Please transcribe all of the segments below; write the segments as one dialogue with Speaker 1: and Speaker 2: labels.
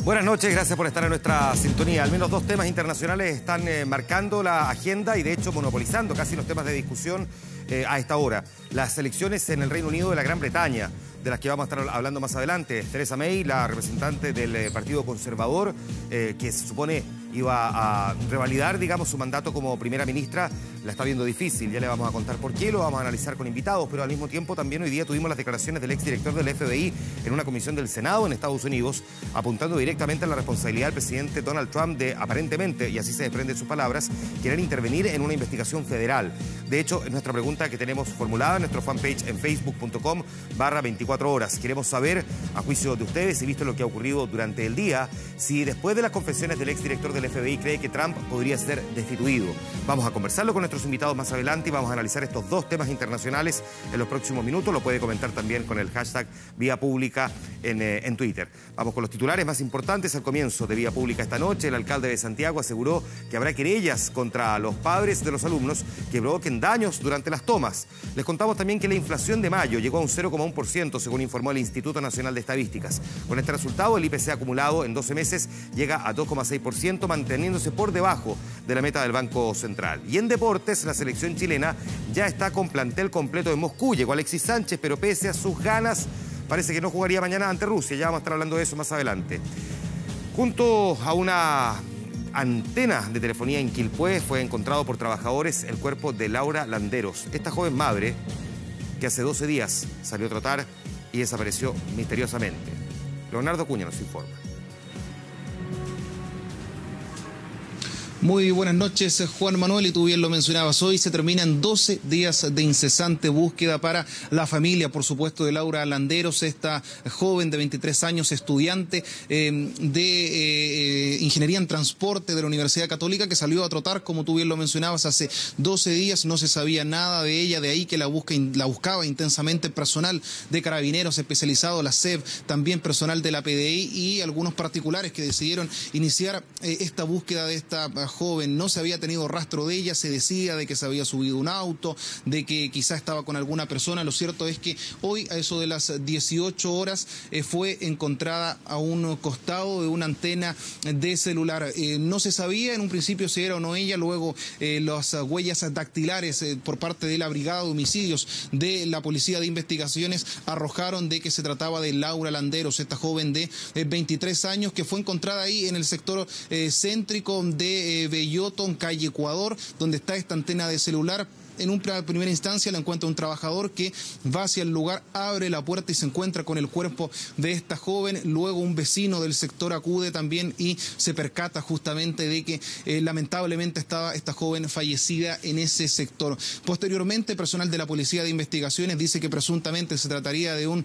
Speaker 1: Buenas noches, gracias por estar en nuestra sintonía. Al menos dos temas internacionales están marcando la agenda y de hecho monopolizando casi los temas de discusión a esta hora. Las elecciones en el Reino Unido de la Gran Bretaña, de las que vamos a estar hablando más adelante. Theresa May, la representante del Partido Conservador, que se supone iba a revalidar, digamos, su mandato como primera ministra, la está viendo difícil. Ya le vamos a contar por qué, lo vamos a analizar con invitados, pero al mismo tiempo también hoy día tuvimos las declaraciones del exdirector del FBI en una comisión del Senado en Estados Unidos, apuntando directamente a la responsabilidad del presidente Donald Trump de, aparentemente, y así se desprende de sus palabras, querer intervenir en una investigación federal. De hecho, es nuestra pregunta que tenemos formulada en nuestro fanpage en facebook.com/24horas. Queremos saber, a juicio de ustedes, y visto lo que ha ocurrido durante el día, si después de las confesiones del exdirector del FBI cree que Trump podría ser destituido. Vamos a conversarlo con nuestros invitados más adelante y vamos a analizar estos dos temas internacionales en los próximos minutos. Lo puede comentar también con el hashtag Vía Pública en Twitter. Vamos con los titulares más importantes. Al comienzo de Vía Pública esta noche, el alcalde de Santiago aseguró que habrá querellas contra los padres de los alumnos que provoquen daños durante las tomas. Les contamos también que la inflación de mayo llegó a un 0,1%, según informó el Instituto Nacional de Estadísticas. Con este resultado, el IPC acumulado en 12 meses llega a 2,6%, manteniéndose por debajo de la meta del Banco Central. Y en deportes, la selección chilena ya está con plantel completo en Moscú. Llegó Alexis Sánchez, pero pese a sus ganas, parece que no jugaría mañana ante Rusia. Ya vamos a estar hablando de eso más adelante. Junto a una antena de telefonía en Quilpué fue encontrado por trabajadores el cuerpo de Laura Landeros, esta joven madre que hace 12 días salió a trotar y desapareció misteriosamente. Leonardo Cuña nos informa.
Speaker 2: Muy buenas noches, Juan Manuel, y tú bien lo mencionabas, hoy se terminan 12 días de incesante búsqueda para la familia, por supuesto, de Laura Landeros, esta joven de 23 años, estudiante de Ingeniería en Transporte de la Universidad Católica, que salió a trotar, como tú bien lo mencionabas, hace 12 días, no se sabía nada de ella, de ahí que la buscaba intensamente personal de Carabineros especializado, la SEB, también personal de la PDI y algunos particulares que decidieron iniciar esta búsqueda de esta joven. No se había tenido rastro de ella, se decía de que se había subido un auto, de que quizá estaba con alguna persona. Lo cierto es que hoy, a eso de las 18 horas, fue encontrada a un costado de una antena de celular. No se sabía en un principio si era o no ella, luego las huellas dactilares por parte de la Brigada de Homicidios de la Policía de Investigaciones arrojaron de que se trataba de Laura Landeros, esta joven de 23 años que fue encontrada ahí en el sector céntrico de Belloto, en calle Ecuador, donde está esta antena de celular. En una primera instancia la encuentra un trabajador que va hacia el lugar, abre la puerta y se encuentra con el cuerpo de esta joven. Luego un vecino del sector acude también y se percata justamente de que lamentablemente estaba esta joven fallecida en ese sector. Posteriormente, personal de la Policía de Investigaciones dice que presuntamente se trataría de un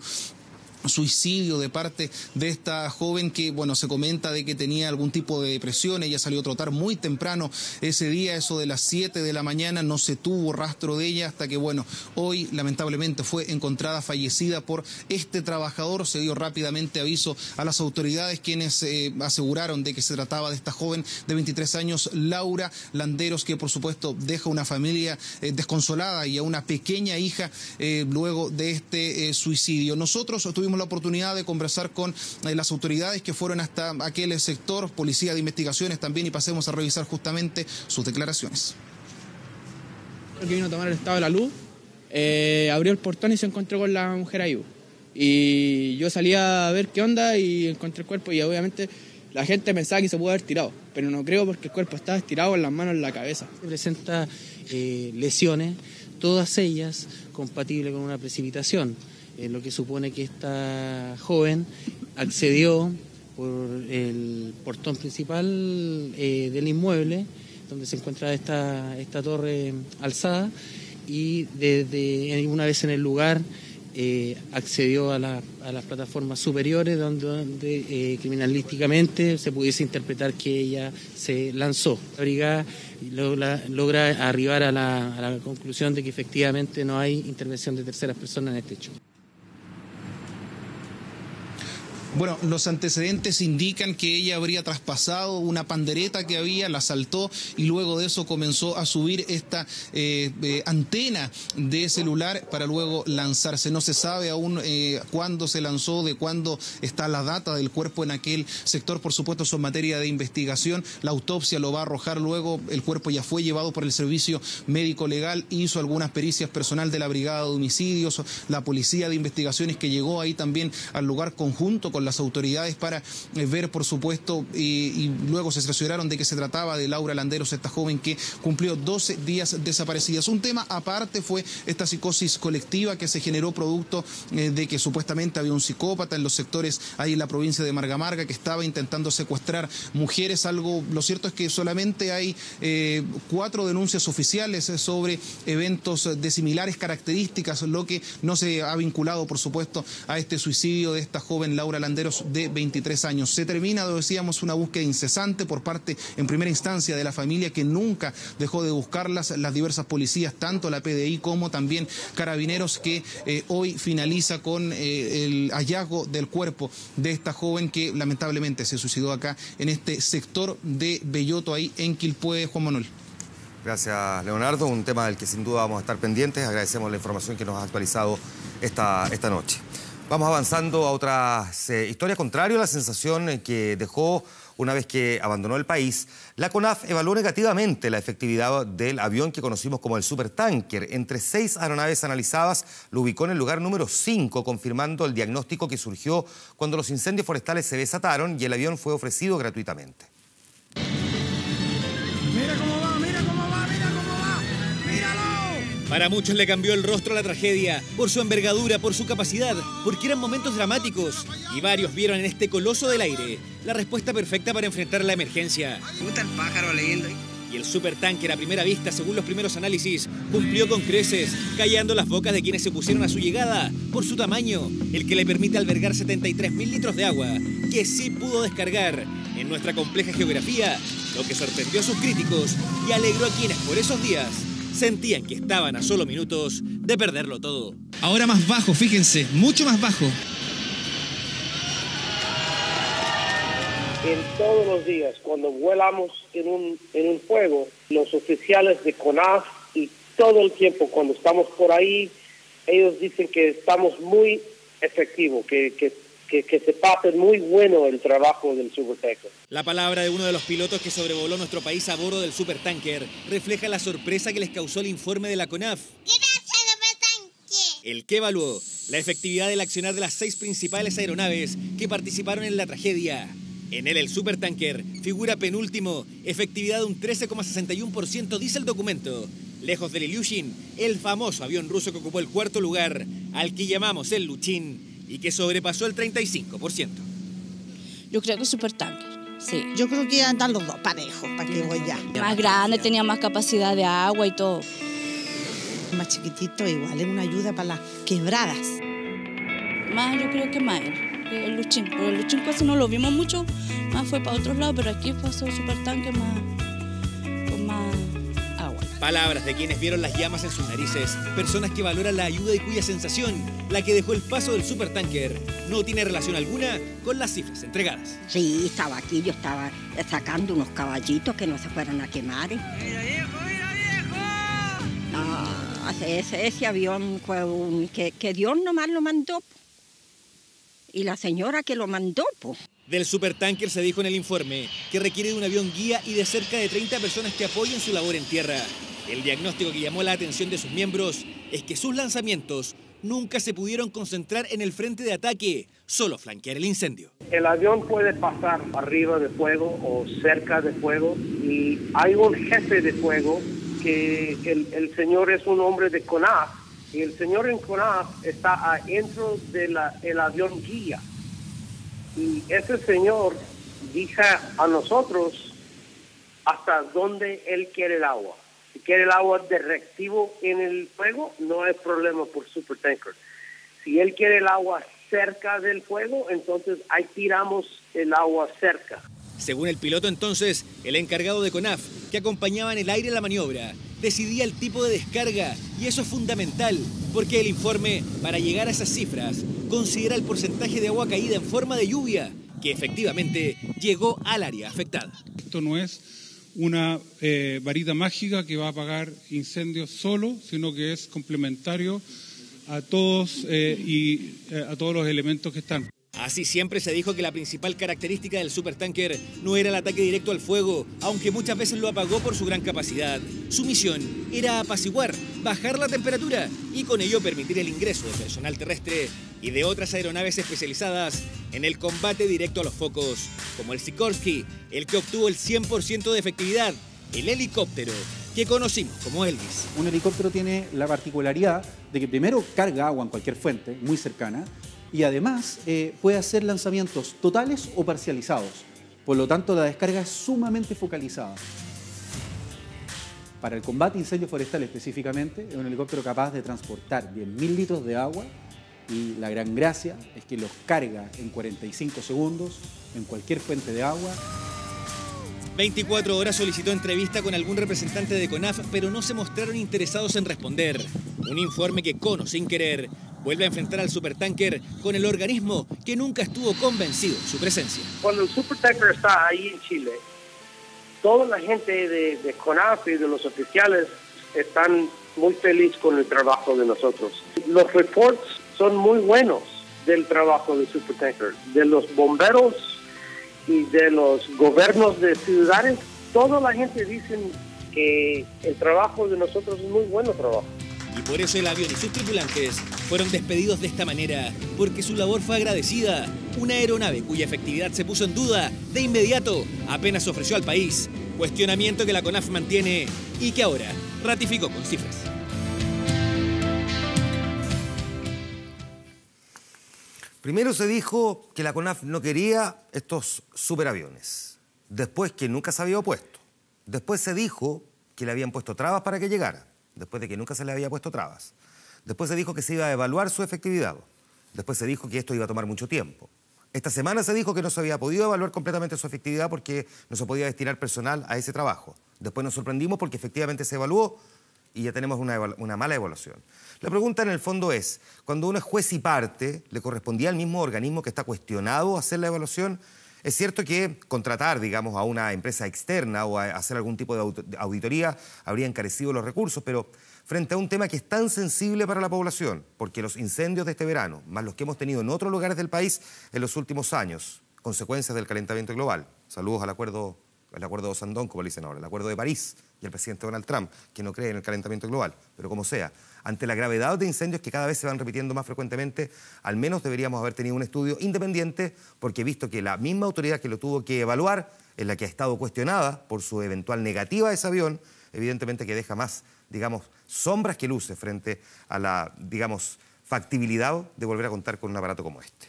Speaker 2: suicidio de parte de esta joven que, bueno, se comenta de que tenía algún tipo de depresión. Ella salió a trotar muy temprano ese día, eso de las 7 de la mañana, no se tuvo rastro de ella hasta que, bueno, hoy lamentablemente fue encontrada fallecida por este trabajador. Se dio rápidamente aviso a las autoridades, quienes aseguraron de que se trataba de esta joven de 23 años, Laura Landeros, que por supuesto deja una familia desconsolada y a una pequeña hija luego de este suicidio. Nosotros tuvimos la oportunidad de conversar con las autoridades que fueron hasta aquel sector, Policía de Investigaciones también, y pasemos a revisar justamente sus declaraciones.
Speaker 3: Que vino a tomar el estado de la luz, abrió el portón y se encontró con la mujer ahí. Y yo salí a ver qué onda y encontré el cuerpo y obviamente la gente pensaba que se pudo haber tirado, pero no creo porque el cuerpo estaba estirado en las manos, en la cabeza.
Speaker 4: Se presenta lesiones, todas ellas compatibles con una precipitación. Lo que supone que esta joven accedió por el portón principal del inmueble, donde se encuentra esta torre alzada, y desde una vez en el lugar accedió a las plataformas superiores, donde criminalísticamente se pudiese interpretar que ella se lanzó. La brigada logra arribar a la conclusión de que efectivamente no hay intervención de terceras personas en este hecho.
Speaker 2: Bueno, los antecedentes indican que ella habría traspasado una pandereta que había, la saltó y luego de eso comenzó a subir esta antena de celular para luego lanzarse. No se sabe aún cuándo se lanzó, de cuándo está la data del cuerpo en aquel sector. Por supuesto, eso es materia de investigación. La autopsia lo va a arrojar luego. El cuerpo ya fue llevado por el servicio médico legal, hizo algunas pericias personal de la Brigada de Homicidios, la Policía de Investigaciones que llegó ahí también al lugar conjunto con las autoridades para ver, por supuesto, y luego se cercioraron de que se trataba de Laura Landeros, esta joven que cumplió 12 días desaparecidas. Un tema aparte fue esta psicosis colectiva que se generó producto de que supuestamente había un psicópata en los sectores ahí en la provincia de Marga que estaba intentando secuestrar mujeres. Lo cierto es que solamente hay 4 denuncias oficiales sobre eventos de similares características, lo que no se ha vinculado, por supuesto, a este suicidio de esta joven Laura Landeros de 23 años. Se termina, decíamos, una búsqueda incesante por parte, en primera instancia, de la familia, que nunca dejó de buscarlas, las diversas policías, tanto la PDI como también Carabineros, que hoy finaliza con el hallazgo del cuerpo de esta joven que lamentablemente se suicidó acá en este sector de Belloto, ahí en Quilpué. Juan Manuel.
Speaker 1: Gracias, Leonardo. Un tema del que sin duda vamos a estar pendientes. Agradecemos la información que nos ha actualizado esta noche. Vamos avanzando a otras historias. Contrario a la sensación que dejó una vez que abandonó el país, la CONAF evaluó negativamente la efectividad del avión que conocimos como el supertanker. Entre 6 aeronaves analizadas, lo ubicó en el lugar número 5, confirmando el diagnóstico que surgió cuando los incendios forestales se desataron y el avión fue ofrecido gratuitamente.
Speaker 5: ¡Mira cómo va! ¡Mira cómo va! ¡Mira cómo va! ¡Míralo!
Speaker 6: Para muchos le cambió el rostro a la tragedia, por su envergadura, por su capacidad, porque eran momentos dramáticos. Y varios vieron en este coloso del aire la respuesta perfecta para enfrentar la emergencia.
Speaker 5: Puta el pájaro leyendo.
Speaker 6: Y el supertanker a primera vista, según los primeros análisis, cumplió con creces, callando las bocas de quienes se opusieron a su llegada, por su tamaño, el que le permite albergar 73.000 litros de agua, que sí pudo descargar en nuestra compleja geografía, lo que sorprendió a sus críticos y alegró a quienes por esos días sentían que estaban a solo minutos de perderlo todo.
Speaker 7: Ahora más bajo, fíjense, mucho más bajo.
Speaker 8: En todos los días, cuando vuelamos en un fuego, los oficiales de CONAF y todo el tiempo cuando estamos por ahí, ellos dicen que estamos muy efectivos, que se pasa muy bueno el trabajo del supertanker.
Speaker 6: La palabra de uno de los pilotos que sobrevoló nuestro país a bordo del supertanker refleja la sorpresa que les causó el informe de la CONAF. El que evaluó la efectividad del accionar de las 6 principales aeronaves que participaron en la tragedia. En él, el supertanker figura penúltimo, efectividad de un 13,61%, dice el documento. Lejos del Ilyushin, el famoso avión ruso que ocupó el 4º lugar, al que llamamos el Luchin, y que sobrepasó el 35%.
Speaker 9: Yo creo que supertanker, sí.
Speaker 10: Yo creo que andan los dos parejos, para que voy ya.
Speaker 9: Más grande, tenía más capacidad de agua y todo.
Speaker 10: Más chiquitito, igual, es una ayuda para las quebradas.
Speaker 9: Más, yo creo que más el Luchin. Porque el Luchin casi no lo vimos mucho, más fue para otros lados, pero aquí pasó el supertanker con más agua.
Speaker 6: Palabras de quienes vieron las llamas en sus narices, personas que valoran la ayuda y cuya sensación, la que dejó el paso del supertanker, no tiene relación alguna con las cifras entregadas.
Speaker 11: Sí, estaba aquí, yo estaba sacando unos caballitos que no se fueran a quemar.
Speaker 5: ¡Mira viejo, mira viejo!
Speaker 11: No, ese avión fue que Dios nomás lo mandó. Y la señora que lo mandó, pues.
Speaker 6: Del supertanker se dijo en el informe que requiere de un avión guía y de cerca de 30 personas que apoyen su labor en tierra. El diagnóstico que llamó la atención de sus miembros es que sus lanzamientos nunca se pudieron concentrar en el frente de ataque, solo flanquear el incendio.
Speaker 8: El avión puede pasar arriba de fuego o cerca de fuego y hay un jefe de fuego que el señor es un hombre de CONAF y el señor en CONAF está adentro del avión guía. Y ese señor dice a nosotros hasta dónde él quiere el agua. Si quiere el agua directivo en el fuego, no hay problema por supertanker. Si él quiere el agua cerca del fuego, entonces ahí tiramos el agua cerca.
Speaker 6: Según el piloto entonces, el encargado de CONAF, que acompañaba en el aire la maniobra, decidía el tipo de descarga, y eso es fundamental, porque el informe, para llegar a esas cifras, considera el porcentaje de agua caída en forma de lluvia, que efectivamente llegó al área afectada.
Speaker 12: Esto no es una varita mágica que va a apagar incendios solo, sino que es complementario a todos a todos los elementos que están.
Speaker 6: Así siempre se dijo que la principal característica del supertanker no era el ataque directo al fuego, aunque muchas veces lo apagó por su gran capacidad. Su misión era apaciguar, bajar la temperatura y con ello permitir el ingreso de personal terrestre y de otras aeronaves especializadas en el combate directo a los focos, como el Sikorsky, el que obtuvo el 100% de efectividad, el helicóptero que conocimos como Elvis.
Speaker 13: Un helicóptero tiene la particularidad de que primero carga agua en cualquier fuente muy cercana, y además puede hacer lanzamientos totales o parcializados. Por lo tanto, la descarga es sumamente focalizada. Para el combate de incendios forestales específicamente, es un helicóptero capaz de transportar 10.000 litros de agua y la gran gracia es que los carga en 45 segundos en cualquier fuente de agua.
Speaker 6: 24 horas solicitó entrevista con algún representante de CONAF, pero no se mostraron interesados en responder. Un informe que, con o sin querer, vuelve a enfrentar al supertanker con el organismo que nunca estuvo convencido de su presencia.
Speaker 8: Cuando el supertanker está ahí en Chile, toda la gente de CONAF y de los oficiales están muy felices con el trabajo de nosotros. Los reports son muy buenos del trabajo del supertanker, de los bomberos y de los gobiernos de ciudades. Toda la gente dice que el trabajo de nosotros es muy bueno trabajo.
Speaker 6: Y por eso el avión y sus tripulantes fueron despedidos de esta manera, porque su labor fue agradecida. Una aeronave cuya efectividad se puso en duda de inmediato apenas se ofreció al país. Cuestionamiento que la CONAF mantiene y que ahora ratificó con cifras.
Speaker 1: Primero se dijo que la CONAF no quería estos superaviones. Después que nunca se había opuesto. Después se dijo que le habían puesto trabas para que llegara. Después de que nunca se le había puesto trabas. Después se dijo que se iba a evaluar su efectividad. Después se dijo que esto iba a tomar mucho tiempo. Esta semana se dijo que no se había podido evaluar completamente su efectividad porque no se podía destinar personal a ese trabajo. Después nos sorprendimos porque efectivamente se evaluó y ya tenemos una mala evaluación. La pregunta en el fondo es, cuando uno es juez y parte, ¿le correspondía al mismo organismo que está cuestionado hacer la evaluación? Es cierto que contratar, digamos, a una empresa externa o a hacer algún tipo de auditoría habría encarecido los recursos, pero frente a un tema que es tan sensible para la población, porque los incendios de este verano, más los que hemos tenido en otros lugares del país en los últimos años, consecuencias del calentamiento global, saludos al acuerdo de Osandón, como le dicen ahora, el acuerdo de París y el presidente Donald Trump, que no cree en el calentamiento global, pero como sea, ante la gravedad de incendios que cada vez se van repitiendo más frecuentemente, al menos deberíamos haber tenido un estudio independiente, porque he visto que la misma autoridad que lo tuvo que evaluar es la que ha estado cuestionada por su eventual negativa a ese avión, evidentemente que deja más, digamos, sombras que luces frente a la, digamos, factibilidad de volver a contar con un aparato como este.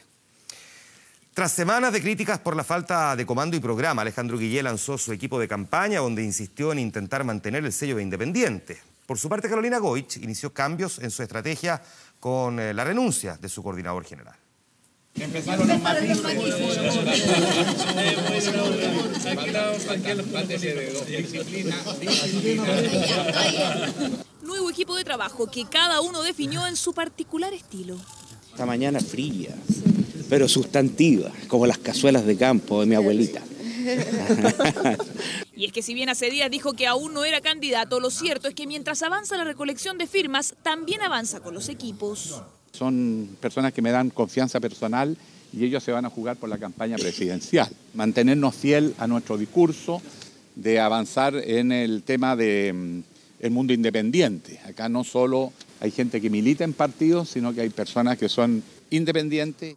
Speaker 1: Tras semanas de críticas por la falta de comando y programa, Alejandro Guillé lanzó su equipo de campaña donde insistió en intentar mantener el sello de independiente. Por su parte, Carolina Goich inició cambios en su estrategia con la renuncia de su coordinador general.
Speaker 14: Empezaron los matices.
Speaker 15: Nuevo equipo de trabajo que cada uno definió en su particular estilo.
Speaker 16: Esta mañana fría, pero sustantiva, como las cazuelas de campo de mi abuelita.
Speaker 15: Y es que si bien hace días dijo que aún no era candidato, lo cierto es que mientras avanza la recolección de firmas, también avanza con los equipos.
Speaker 17: Son personas que me dan confianza personal y ellos se van a jugar por la campaña presidencial. Mantenernos fiel a nuestro discurso de avanzar en el tema del mundo independiente. Acá no solo hay gente que milita en partidos, sino que hay personas que son independientes.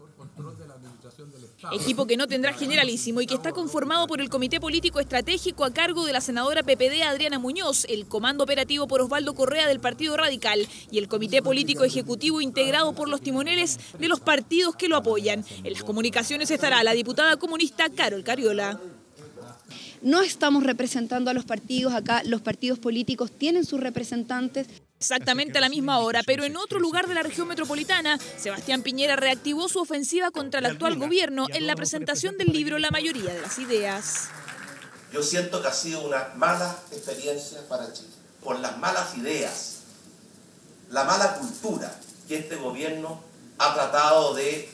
Speaker 15: Equipo que no tendrá generalísimo y que está conformado por el Comité Político Estratégico a cargo de la senadora PPD Adriana Muñoz, el Comando Operativo por Osvaldo Correa del Partido Radical y el Comité Político Ejecutivo integrado por los timoneles de los partidos que lo apoyan. En las comunicaciones estará la diputada comunista Carol Cariola.
Speaker 18: No estamos representando a los partidos, acá los partidos políticos tienen sus representantes.
Speaker 15: Exactamente a la misma hora, pero en otro lugar de la región metropolitana, Sebastián Piñera reactivó su ofensiva contra el actual gobierno en la presentación del libro La mayoría de las ideas.
Speaker 19: Yo siento que ha sido una mala experiencia para Chile, por las malas ideas, la mala cultura que este gobierno ha tratado de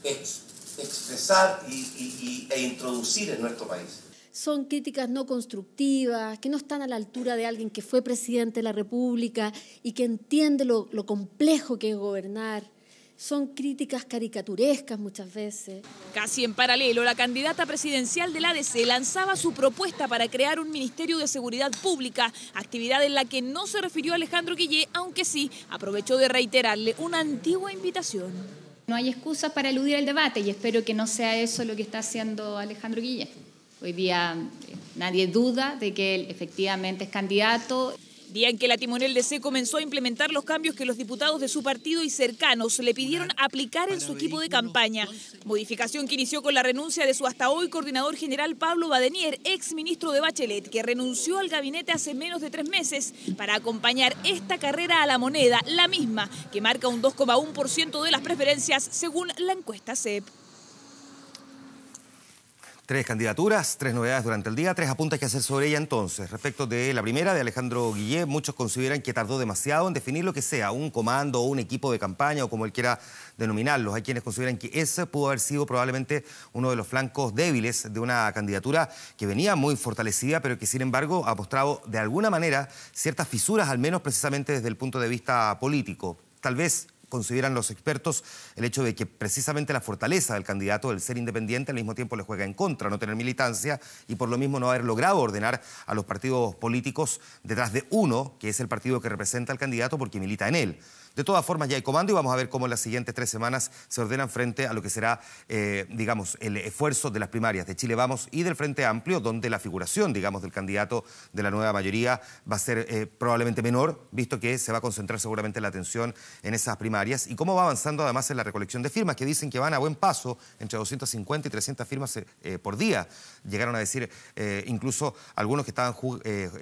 Speaker 19: expresar e introducir en nuestro país.
Speaker 20: Son críticas no constructivas, que no están a la altura de alguien que fue presidente de la República y que entiende lo complejo que es gobernar. Son críticas caricaturescas muchas veces.
Speaker 15: Casi en paralelo, la candidata presidencial del ADC lanzaba su propuesta para crear un Ministerio de Seguridad Pública, actividad en la que no se refirió a Alejandro Guillé, aunque sí aprovechó de reiterarle una antigua invitación.
Speaker 21: No hay excusas para eludir el debate y espero que no sea eso lo que está haciendo Alejandro Guillé. Hoy día nadie duda de que él efectivamente es candidato.
Speaker 15: Día en que la timonel DC comenzó a implementar los cambios que los diputados de su partido y cercanos le pidieron aplicar en su equipo de campaña. Modificación que inició con la renuncia de su hasta hoy coordinador general Pablo Badenier, ex ministro de Bachelet, que renunció al gabinete hace menos de 3 meses para acompañar esta carrera a la moneda, la misma que marca un 2,1% de las preferencias según la encuesta CEP.
Speaker 1: 3 candidaturas, 3 novedades durante el día, 3 apuntes que hacer sobre ella entonces. Respecto de la primera, de Alejandro Guillé, muchos consideran que tardó demasiado en definir lo que sea, un comando o un equipo de campaña o como él quiera denominarlos. Hay quienes consideran que ese pudo haber sido probablemente uno de los flancos débiles de una candidatura que venía muy fortalecida, pero que sin embargo ha mostrado de alguna manera ciertas fisuras, al menos precisamente desde el punto de vista político. Tal vez consideran los expertos el hecho de que precisamente la fortaleza del candidato, el ser independiente, al mismo tiempo le juega en contra, no tener militancia y por lo mismo no haber logrado ordenar a los partidos políticos detrás de uno, que es el partido que representa al candidato porque milita en él. De todas formas, ya hay comando y vamos a ver cómo en las siguientes 3 semanas se ordenan frente a lo que será, digamos, el esfuerzo de las primarias de Chile Vamos y del Frente Amplio, donde la figuración, digamos, del candidato de la nueva mayoría va a ser probablemente menor, visto que se va a concentrar seguramente la atención en esas primarias y cómo va avanzando además en la recolección de firmas, que dicen que van a buen paso, entre 250 y 300 firmas por día. Llegaron a decir incluso algunos que estaban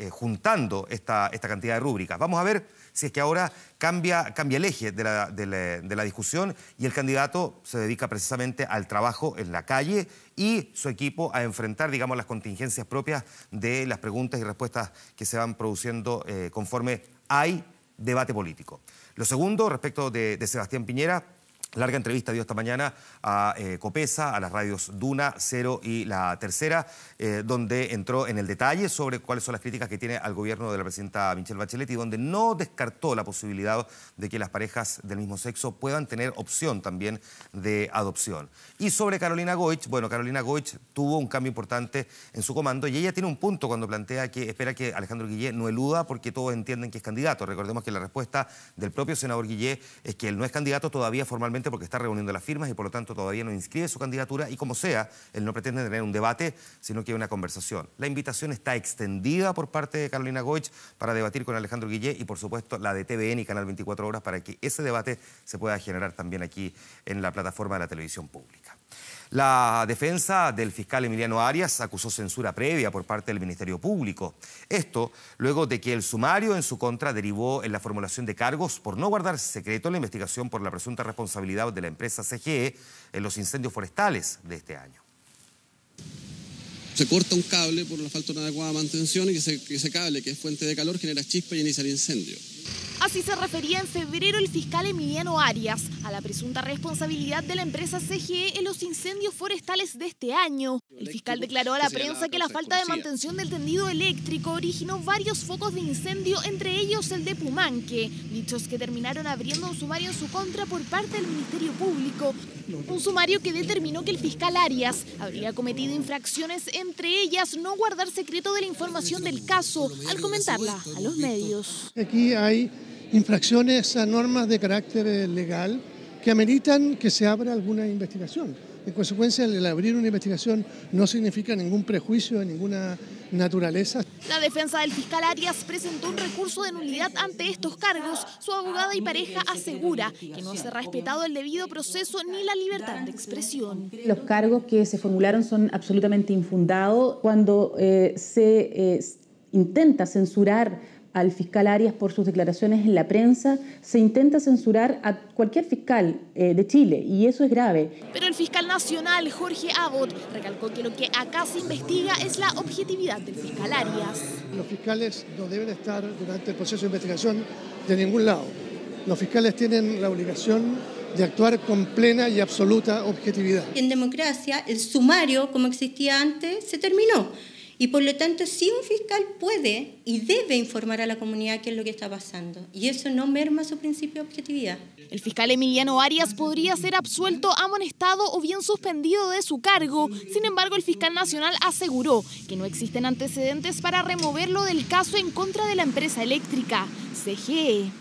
Speaker 1: juntando esta cantidad de rúbricas. Vamos a ver si es que ahora cambia el eje de la discusión y el candidato se dedica precisamente al trabajo en la calle y su equipo a enfrentar, digamos, las contingencias propias de las preguntas y respuestas que se van produciendo conforme hay debate político. Lo segundo, respecto de Sebastián Piñera, larga entrevista dio esta mañana a Copesa, a las radios Duna, Cero y La Tercera, donde entró en el detalle sobre cuáles son las críticas que tiene al gobierno de la presidenta Michelle Bachelet y donde no descartó la posibilidad de que las parejas del mismo sexo puedan tener opción también de adopción. Y sobre Carolina Goich, bueno, Carolina Goich tuvo un cambio importante en su comando y ella tiene un punto cuando plantea que espera que Alejandro Guillé no eluda porque todos entienden que es candidato. Recordemos que la respuesta del propio senador Guillé es que él no es candidato todavía formalmente porque está reuniendo las firmas y por lo tanto todavía no inscribe su candidatura y como sea, él no pretende tener un debate, sino que una conversación. La invitación está extendida por parte de Carolina Goich para debatir con Alejandro Guillé y por supuesto la de TVN y Canal 24 Horas para que ese debate se pueda generar también aquí en la plataforma de la televisión pública. La defensa del fiscal Emiliano Arias acusó censura previa por parte del Ministerio Público. Esto luego de que el sumario en su contra derivó en la formulación de cargos por no guardar secreto la investigación por la presunta responsabilidad de la empresa CGE en los incendios forestales de este año.
Speaker 22: Se corta un cable por la falta de una adecuada mantención y que ese cable, que es fuente de calor, genera chispa y inicia el incendio.
Speaker 15: Así se refería en febrero el fiscal Emiliano Arias a la presunta responsabilidad de la empresa CGE en los incendios forestales de este año. El fiscal declaró a la prensa que la falta de mantención del tendido eléctrico originó varios focos de incendio, entre ellos el de Pumanque, dichos que terminaron abriendo un sumario en su contra por parte del Ministerio Público. Un sumario que determinó que el fiscal Arias habría cometido infracciones, entre ellas no guardar secreto de la información del caso al comentarla a los medios.
Speaker 23: Aquí hay infracciones a normas de carácter legal que ameritan que se abra alguna investigación. En consecuencia, el abrir una investigación no significa ningún prejuicio de ninguna naturaleza.
Speaker 15: La defensa del fiscal Arias presentó un recurso de nulidad ante estos cargos. Su abogada y pareja asegura que no se ha respetado el debido proceso ni la libertad de expresión.
Speaker 24: Los cargos que se formularon son absolutamente infundados. Cuando se intenta censurar al fiscal Arias por sus declaraciones en la prensa, se intenta censurar a cualquier fiscal de Chile y eso es grave.
Speaker 15: Pero el fiscal nacional, Jorge Abbott, recalcó que lo que acá se investiga es la objetividad del fiscal Arias.
Speaker 23: Los fiscales no deben estar durante el proceso de investigación de ningún lado. Los fiscales tienen la obligación de actuar con plena y absoluta objetividad.
Speaker 2: En democracia, el sumario, como existía antes, se terminó. Y por lo tanto, sí, un fiscal puede y debe informar a la comunidad qué es lo que está pasando. Y eso no merma su principio de objetividad.
Speaker 15: El fiscal Emiliano Arias podría ser absuelto, amonestado o bien suspendido de su cargo. Sin embargo, el fiscal nacional aseguró que no existen antecedentes para removerlo del caso en contra de la empresa eléctrica, CGE.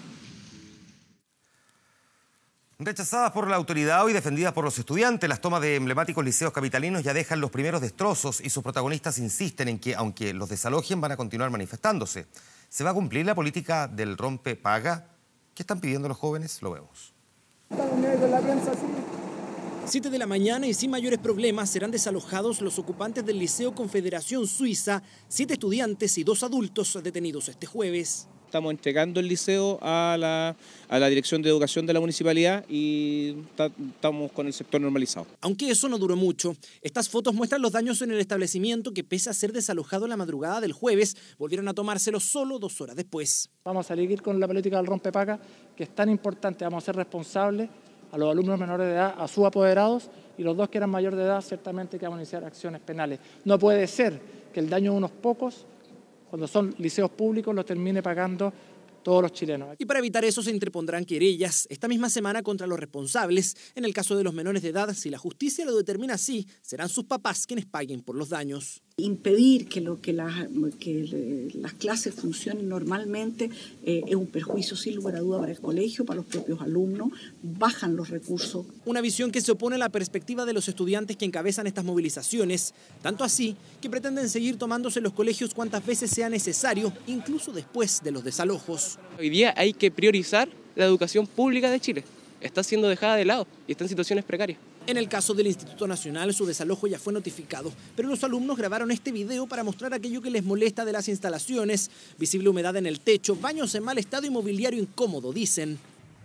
Speaker 1: Rechazadas por la autoridad y defendidas por los estudiantes, las tomas de emblemáticos liceos capitalinos ya dejan los primeros destrozos y sus protagonistas insisten en que, aunque los desalojen, van a continuar manifestándose. ¿Se va a cumplir la política del rompe-paga? ¿Qué están pidiendo los jóvenes? Lo vemos.
Speaker 3: 7 de la mañana y sin mayores problemas serán desalojados los ocupantes del Liceo Confederación Suiza, 7 estudiantes y 2 adultos detenidos este jueves.
Speaker 16: Estamos entregando el liceo a la Dirección de Educación de la Municipalidad y estamos con el sector normalizado.
Speaker 3: Aunque eso no duró mucho, estas fotos muestran los daños en el establecimiento que, pese a ser desalojado en la madrugada del jueves, volvieron a tomárselo solo 2 horas después.
Speaker 4: Vamos a seguir con la política del rompepaga, que es tan importante. Vamos a ser responsables a los alumnos menores de edad, a sus apoderados, y los 2 que eran mayor de edad, ciertamente que vamos a iniciar acciones penales. No puede ser que el daño de unos pocos, cuando son liceos públicos, lo termine pagando todos los chilenos.
Speaker 3: Y para evitar eso se interpondrán querellas esta misma semana contra los responsables. En el caso de los menores de edad, si la justicia lo determina así, serán sus papás quienes paguen por los daños.
Speaker 7: Impedir que las clases funcionen normalmente es un perjuicio sin lugar a duda para el colegio, para los propios alumnos, bajan los recursos.
Speaker 3: Una visión que se opone a la perspectiva de los estudiantes que encabezan estas movilizaciones, tanto así que pretenden seguir tomándose los colegios cuantas veces sea necesario, incluso después de los desalojos.
Speaker 25: Hoy día hay que priorizar la educación pública de Chile. Está siendo dejada de lado y está en situaciones precarias.
Speaker 3: En el caso del Instituto Nacional, su desalojo ya fue notificado, pero los alumnos grabaron este video para mostrar aquello que les molesta de las instalaciones. Visible humedad en el techo, baños en mal estado y mobiliario incómodo, dicen.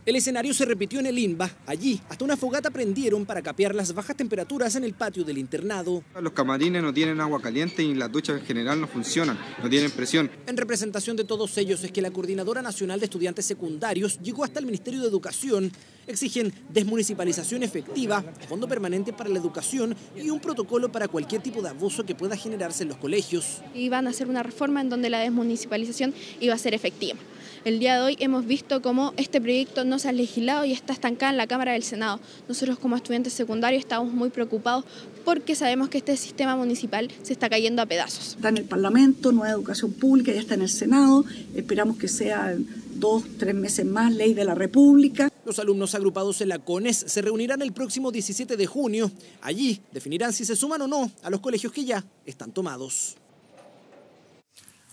Speaker 3: El escenario se repitió en el INBA. Allí, hasta una fogata prendieron para capear las bajas temperaturas en el patio del internado.
Speaker 26: Los camarines no tienen agua caliente y las duchas en general no funcionan, no tienen presión.
Speaker 3: En representación de todos ellos es que la Coordinadora Nacional de Estudiantes Secundarios llegó hasta el Ministerio de Educación. Exigen desmunicipalización efectiva, fondo permanente para la educación y un protocolo para cualquier tipo de abuso que pueda generarse en los colegios.
Speaker 27: Iban a hacer una reforma en donde la desmunicipalización iba a ser efectiva. El día de hoy hemos visto cómo este proyecto no se ha legislado y está estancado en la Cámara del Senado. Nosotros como estudiantes secundarios estamos muy preocupados porque sabemos que este sistema municipal se está cayendo a pedazos.
Speaker 7: Está en el Parlamento, Nueva Educación Pública, ya está en el Senado, esperamos que sea 2-3 meses más ley de la República.
Speaker 3: Los alumnos agrupados en la CONES se reunirán el próximo 17 de junio. Allí definirán si se suman o no a los colegios que ya están tomados.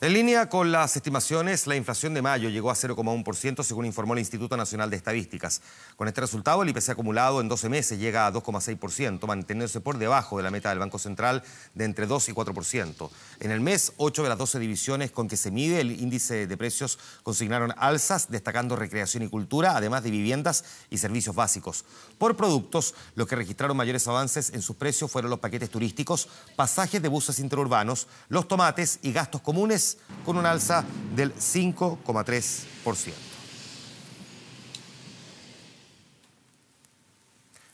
Speaker 1: En línea con las estimaciones, la inflación de mayo llegó a 0,1% según informó el Instituto Nacional de Estadísticas. Con este resultado, el IPC acumulado en 12 meses llega a 2,6%, manteniéndose por debajo de la meta del Banco Central de entre 2 y 4%. En el mes, 8 de las 12 divisiones con que se mide el índice de precios consignaron alzas, destacando recreación y cultura, además de viviendas y servicios básicos. Por productos, los que registraron mayores avances en sus precios fueron los paquetes turísticos, pasajes de buses interurbanos, los tomates y gastos comunes, con un alza del 5,3%.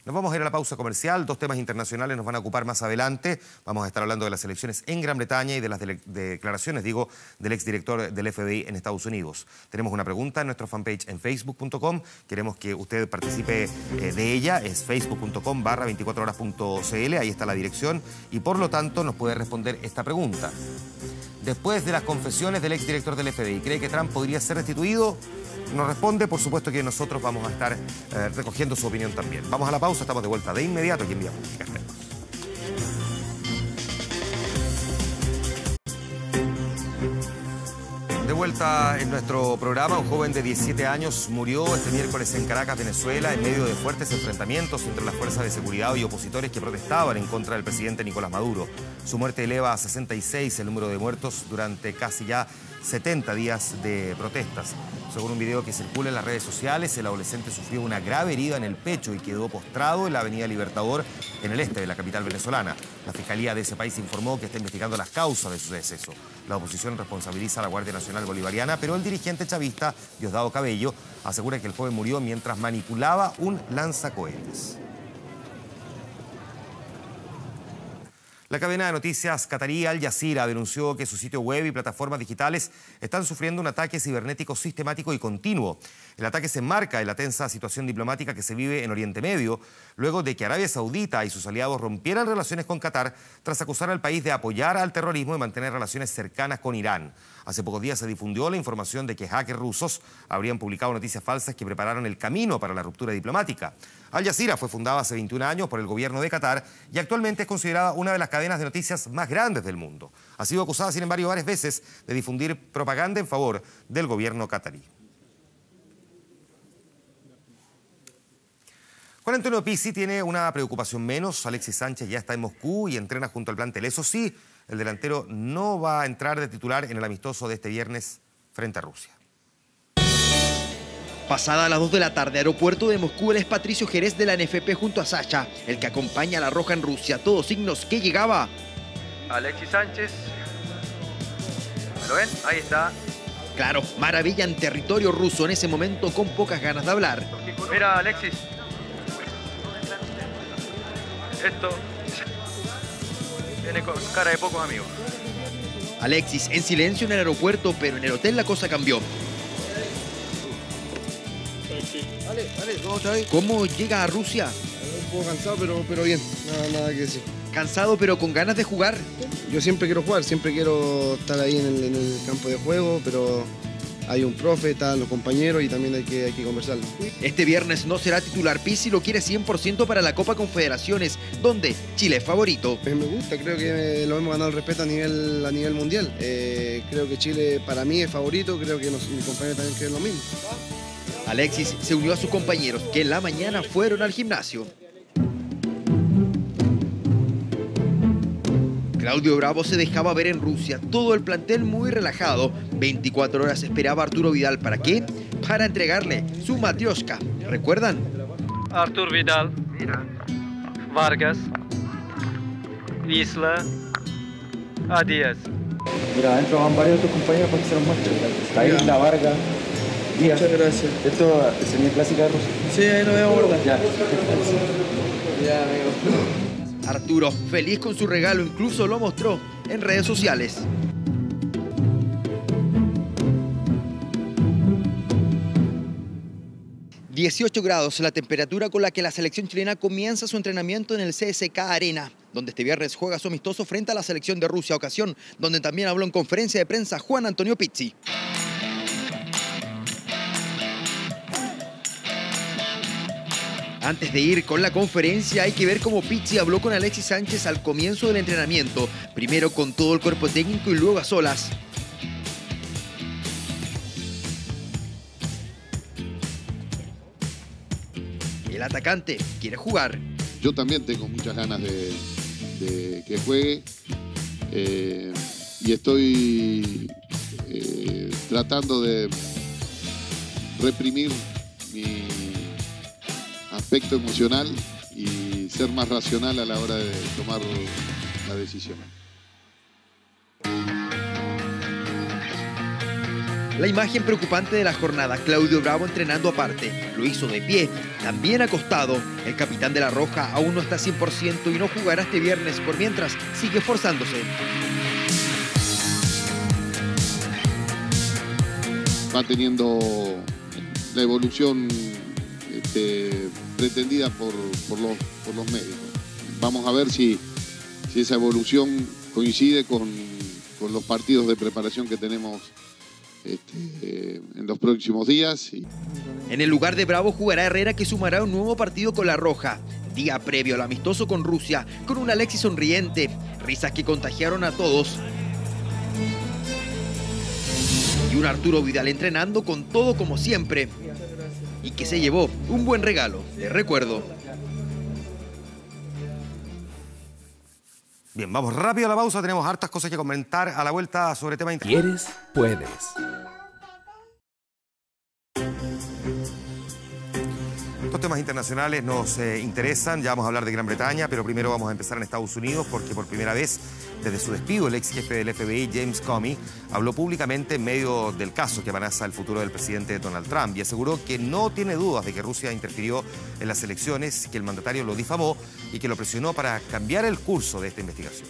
Speaker 1: Nos vamos a ir a la pausa comercial. 2 temas internacionales nos van a ocupar más adelante. Vamos a estar hablando de las elecciones en Gran Bretaña y de las declaraciones, del exdirector del FBI en Estados Unidos. Tenemos una pregunta en nuestro fanpage en facebook.com. Queremos que usted participe de ella. Es facebook.com/24horas.cl. Ahí está la dirección y por lo tanto nos puede responder esta pregunta. Después de las confesiones del exdirector del FBI, ¿cree que Trump podría ser destituido? Nos responde, por supuesto que nosotros vamos a estar recogiendo su opinión también. Vamos a la pausa, estamos de vuelta de inmediato aquí en Vía Pública. Esperemos. De vuelta en nuestro programa, un joven de 17 años murió este miércoles en Caracas, Venezuela, en medio de fuertes enfrentamientos entre las fuerzas de seguridad y opositores que protestaban en contra del presidente Nicolás Maduro. Su muerte eleva a 66 el número de muertos durante casi ya 70 días de protestas. Según un video que circula en las redes sociales, el adolescente sufrió una grave herida en el pecho y quedó postrado en la avenida Libertador, en el este de la capital venezolana. La fiscalía de ese país informó que está investigando las causas de su deceso. La oposición responsabiliza a la Guardia Nacional Bolivariana, pero el dirigente chavista, Diosdado Cabello, asegura que el joven murió mientras manipulaba un lanzacohetes. La cadena de noticias catarí Al Jazeera denunció que su sitio web y plataformas digitales están sufriendo un ataque cibernético sistemático y continuo. El ataque se enmarca en la tensa situación diplomática que se vive en Oriente Medio, luego de que Arabia Saudita y sus aliados rompieran relaciones con Qatar tras acusar al país de apoyar al terrorismo y mantener relaciones cercanas con Irán. Hace pocos días se difundió la información de que hackers rusos habrían publicado noticias falsas que prepararon el camino para la ruptura diplomática. Al Jazeera fue fundada hace 21 años por el gobierno de Qatar y actualmente es considerada una de las cadenas de noticias más grandes del mundo. Ha sido acusada, sin embargo, varias veces de difundir propaganda en favor del gobierno catarí. Juan Antonio Pizzi tiene una preocupación menos. Alexis Sánchez ya está en Moscú y entrena junto al plantel. Eso sí, el delantero no va a entrar de titular en el amistoso de este viernes frente a Rusia.
Speaker 5: Pasada las 2 de la tarde, aeropuerto de Moscú, él es Patricio Jerez de la NFP junto a Sasha, el que acompaña a la Roja en Rusia. Todos signos que llegaba.
Speaker 8: Alexis Sánchez. ¿Me lo ven? Ahí está.
Speaker 5: Claro, maravilla en territorio ruso en ese momento con pocas ganas de hablar.
Speaker 8: Mira, Alexis. Esto viene con cara de pocos amigos.
Speaker 5: Alexis en silencio en el aeropuerto, pero en el hotel la cosa cambió. ¿Cómo llega a Rusia?
Speaker 9: Un poco cansado, pero bien, nada que decir.
Speaker 5: ¿Cansado pero con ganas de jugar?
Speaker 9: Yo siempre quiero jugar, siempre quiero estar ahí en el campo de juego, pero hay un profe, están los compañeros y también hay que conversar.
Speaker 5: Este viernes no será titular. Pizzi lo quiere 100% para la Copa Confederaciones, donde Chile es favorito.
Speaker 9: Me gusta, creo que lo hemos ganado el respeto a nivel mundial. Creo que Chile para mí es favorito, creo que mis compañeros también creen lo mismo.
Speaker 5: Alexis se unió a sus compañeros que en la mañana fueron al gimnasio. Claudio Bravo se dejaba ver en Rusia, todo el plantel muy relajado. 24 horas esperaba Arturo Vidal. ¿Para qué? Para entregarle su matrioshka. ¿Recuerdan?
Speaker 8: Arturo Vidal, Vargas, Isla, a Díaz.
Speaker 10: Mira, adentro van varios de tus compañeros para que se los muestren. Está Isla, Vargas, Díaz. Muchas gracias. ¿Esto es señal clásica de Rusia?
Speaker 9: Sí, ahí lo veo, ¿verdad?
Speaker 10: Ya, amigo.
Speaker 5: Arturo, feliz con su regalo, incluso lo mostró en redes sociales. ...18 grados, la temperatura con la que la selección chilena comienza su entrenamiento en el CSK Arena, donde este viernes juega su amistoso frente a la selección de Rusia, ocasión donde también habló en conferencia de prensa Juan Antonio Pizzi. Antes de ir con la conferencia, hay que ver cómo Pizzi habló con Alexis Sánchez al comienzo del entrenamiento. Primero con todo el cuerpo técnico y luego a solas. El atacante quiere jugar.
Speaker 11: Yo también tengo muchas ganas de que juegue y estoy tratando de reprimir mi aspecto emocional y ser más racional a la hora de tomar la decisión.
Speaker 5: La imagen preocupante de la jornada, Claudio Bravo entrenando aparte. Lo hizo de pie, también acostado. El capitán de la Roja aún no está 100% y no jugará este viernes, por mientras sigue esforzándose.
Speaker 11: Va teniendo la evolución pretendida por los médicos. Vamos a ver si esa evolución coincide con los partidos de preparación que tenemos en los próximos días.
Speaker 5: En el lugar de Bravo jugará Herrera, que sumará un nuevo partido con la Roja. Día previo al amistoso con Rusia, con un Alexis sonriente, risas que contagiaron a todos. Y un Arturo Vidal entrenando con todo como siempre. Y que se llevó un buen regalo de recuerdo.
Speaker 1: Bien, vamos rápido a la pausa, tenemos hartas cosas que comentar a la vuelta sobre temas internacionales.
Speaker 6: ¿Quieres? Puedes.
Speaker 1: Estos temas internacionales nos interesan, ya vamos a hablar de Gran Bretaña, pero primero vamos a empezar en Estados Unidos porque por primera vez desde su despido el ex jefe del FBI, James Comey, habló públicamente en medio del caso que amenaza el futuro del presidente Donald Trump y aseguró que no tiene dudas de que Rusia interfirió en las elecciones, que el mandatario lo difamó y que lo presionó para cambiar el curso de esta investigación.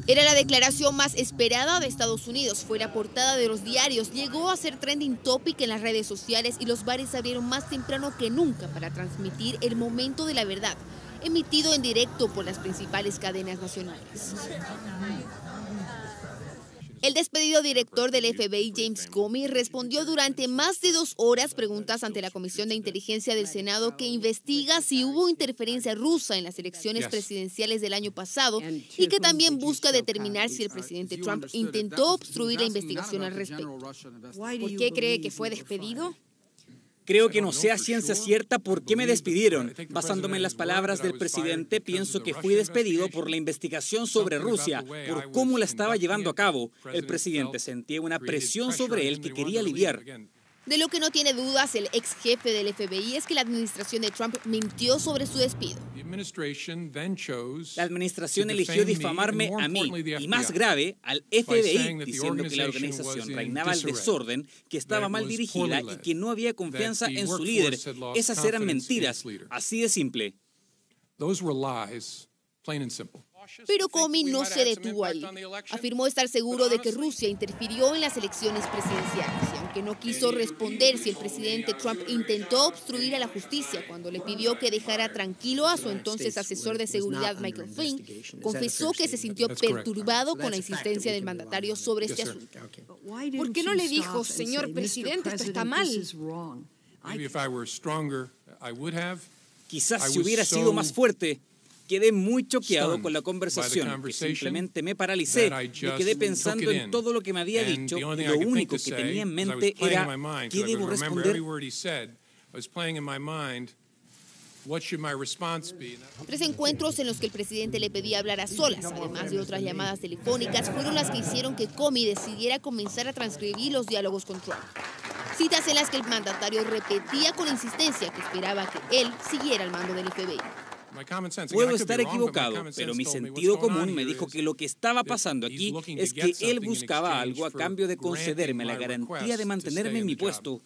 Speaker 12: Era la declaración más esperada de Estados Unidos. Fue la portada de los diarios, llegó a ser trending topic en las redes sociales y los bares abrieron más temprano que nunca para transmitir el momento de la verdad, emitido en directo por las principales cadenas nacionales. El despedido director del FBI, James Comey, respondió durante más de 2 horas preguntas ante la Comisión de Inteligencia del Senado que investiga si hubo interferencia rusa en las elecciones presidenciales del año pasado y que también busca determinar si el presidente Trump intentó obstruir la investigación al respecto.
Speaker 13: ¿Por qué cree que fue despedido?
Speaker 14: Creo que no sé a ciencia cierta por qué me despidieron. Basándome en las palabras del presidente, pienso que fui despedido por la investigación sobre Rusia, por cómo la estaba llevando a cabo. El presidente sentía una presión sobre él que quería aliviar.
Speaker 12: De lo que no tiene dudas el ex jefe del FBI es que la administración de Trump mintió sobre su despido.
Speaker 14: La administración eligió difamarme a mí y, más grave, al FBI, diciendo que la organización reinaba el desorden, que estaba mal dirigida y que no había confianza en su líder. Esas eran mentiras, así de simple.
Speaker 12: Pero Comey no se detuvo ahí. Afirmó estar seguro de que Rusia interfirió en las elecciones presidenciales y aunque no quiso responder si el presidente Trump intentó obstruir a la justicia cuando le pidió que dejara tranquilo a su entonces asesor de seguridad Michael Flynn, confesó que se sintió perturbado con la insistencia del mandatario sobre este asunto.
Speaker 13: ¿Por qué no le dijo, señor presidente, esto está mal?
Speaker 14: Quizás si hubiera sido más fuerte. Quedé muy choqueado con la conversación, que simplemente me paralicé. Me quedé pensando en todo lo que me había dicho y lo único que tenía en mente era ¿qué debo responder?
Speaker 12: 3 encuentros en los que el presidente le pedía hablar a solas, además de otras llamadas telefónicas, fueron las que hicieron que Comey decidiera comenzar a transcribir los diálogos con Trump. Citas en las que el mandatario repetía con insistencia que esperaba que él siguiera al mando del FBI.
Speaker 14: Puedo estar equivocado, pero mi sentido común me dijo que lo que estaba pasando aquí es que él buscaba algo a cambio de concederme la garantía de mantenerme en mi puesto.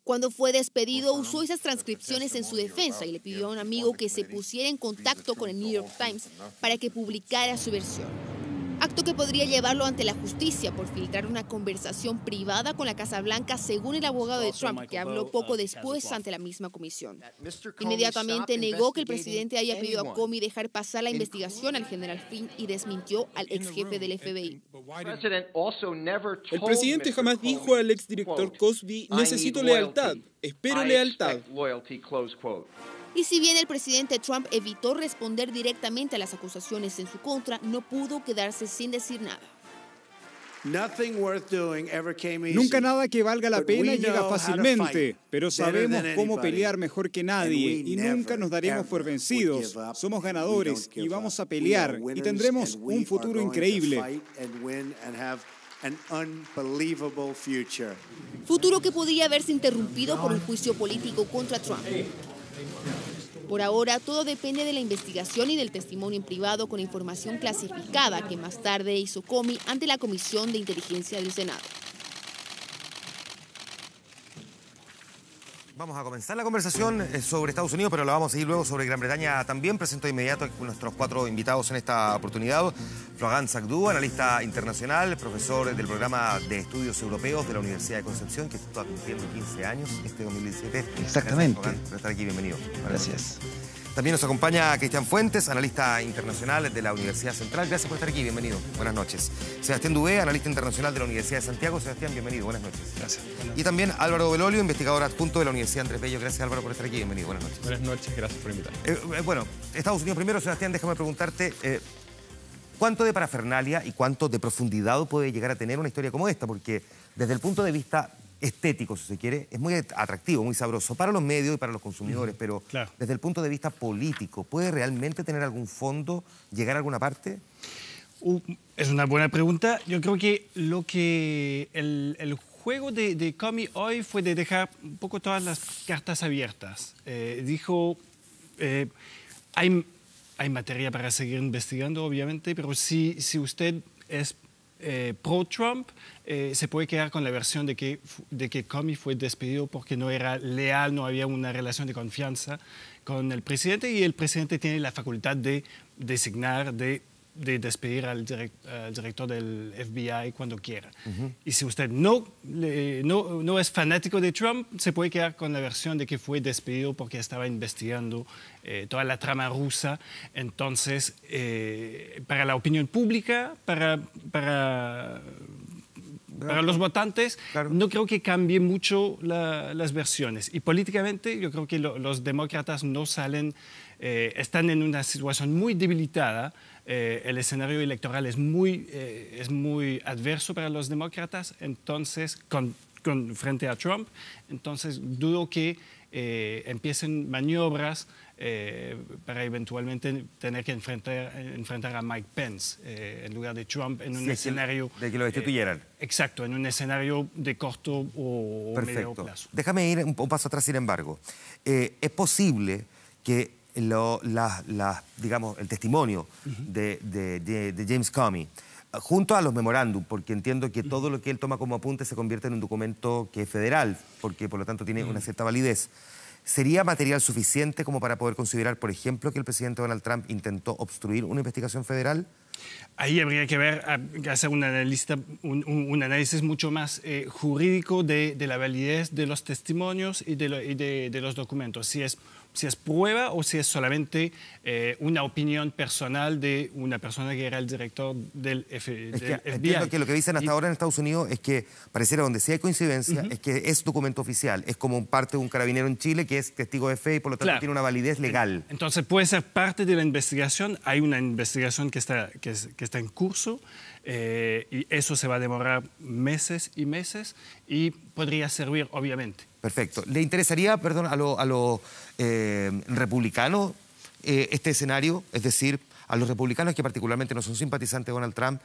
Speaker 12: Cuando fue despedido, usó esas transcripciones en su defensa y le pidió a un amigo que se pusiera en contacto con el New York Times para que publicara su versión. Acto que podría llevarlo ante la justicia por filtrar una conversación privada con la Casa Blanca, según el abogado de Trump, que habló poco después ante la misma comisión. Inmediatamente negó que el presidente haya pedido a Comey dejar pasar la investigación al general Flynn y desmintió al ex jefe del FBI.
Speaker 17: El presidente jamás dijo al exdirector Cosby, necesito lealtad, espero lealtad.
Speaker 12: Y si bien el presidente Trump evitó responder directamente a las acusaciones en su contra, no pudo quedarse sin decir nada.
Speaker 18: Nunca nada que valga la pena llega fácilmente, pero sabemos cómo pelear mejor que nadie y nunca nos daremos por vencidos. Somos ganadores y vamos a pelear y tendremos un futuro increíble.
Speaker 12: Futuro que podría haberse interrumpido por un juicio político contra Trump. Por ahora, todo depende de la investigación y del testimonio en privado con información clasificada que más tarde hizo Comey ante la Comisión de Inteligencia del Senado.
Speaker 1: Vamos a comenzar la conversación sobre Estados Unidos, pero la vamos a seguir luego sobre Gran Bretaña también. Presento de inmediato a nuestros 4 invitados en esta oportunidad. Florent Sacdú, analista internacional, profesor del programa de estudios europeos de la Universidad de Concepción, que está cumpliendo 15 años este 2017.
Speaker 19: Exactamente.
Speaker 1: Gracias, Florent, por estar aquí. Bienvenido.
Speaker 19: Gracias.
Speaker 1: También nos acompaña Cristian Fuentes, analista internacional de la Universidad Central. Gracias por estar aquí, bienvenido. Buenas noches. Sebastián Dubé, analista internacional de la Universidad de Santiago. Sebastián, bienvenido. Buenas noches.
Speaker 19: Gracias.
Speaker 1: Y también Álvaro Belolio, investigador adjunto de la Universidad Andrés Bello. Gracias, Álvaro, por estar aquí. Bienvenido. Buenas noches.
Speaker 19: Buenas noches, gracias por invitarme.
Speaker 1: Bueno, Estados Unidos primero. Sebastián, déjame preguntarte, ¿cuánto de parafernalia y cuánto de profundidad puede llegar a tener una historia como esta? Porque desde el punto de vista estético, si se quiere, es muy atractivo, muy sabroso para los medios y para los consumidores, pero desde el punto de vista político, ¿puede realmente tener algún fondo, llegar a alguna parte?
Speaker 2: Es una buena pregunta. Yo creo que el juego de Comey hoy fue de dejar un poco todas las cartas abiertas. Dijo, hay materia para seguir investigando, obviamente, pero si usted es pro-Trump, se puede quedar con la versión de que Comey fue despedido porque no era leal, no había una relación de confianza con el presidente, y el presidente tiene la facultad de designar, de despedir al director del FBI cuando quiera. Y si usted no es fanático de Trump, se puede quedar con la versión de que fue despedido porque estaba investigando toda la trama rusa. Entonces, para la opinión pública, para los votantes, no creo que cambie mucho las versiones. Y políticamente, yo creo que los demócratas no salen, están en una situación muy debilitada. El escenario electoral es muy adverso para los demócratas, entonces, frente a Trump. Entonces, dudo que empiecen maniobras para eventualmente tener que enfrentar a Mike Pence en lugar de Trump en un escenario...
Speaker 1: De que lo destituyeran.
Speaker 2: Exacto, en un escenario de corto o medio plazo.
Speaker 1: Déjame ir un paso atrás, sin embargo. Es posible que digamos, el testimonio de James Comey, junto a los memorándum, porque entiendo que todo lo que él toma como apunte se convierte en un documento que es federal, porque por lo tanto tiene una cierta validez. ¿Sería material suficiente como para poder considerar, por ejemplo, que el presidente Donald Trump intentó obstruir una investigación federal?
Speaker 2: Ahí habría que hacer un análisis mucho más jurídico de la validez de los testimonios y de los documentos. Si es prueba o si es solamente una opinión personal de una persona que era el director del FBI.
Speaker 1: Entiendo que lo que dicen hasta ahora en Estados Unidos es que pareciera donde sí hay coincidencia, es que es documento oficial, es como parte de un carabinero en Chile que es testigo de fe y por lo tanto tiene una validez legal.
Speaker 2: Entonces puede ser parte de la investigación. Hay una investigación que está en curso y eso se va a demorar meses y meses y podría servir, obviamente.
Speaker 1: Perfecto. ¿Le interesaría, perdón, a los republicanos este escenario? Es decir, a los republicanos que particularmente no son simpatizantes de Donald Trump,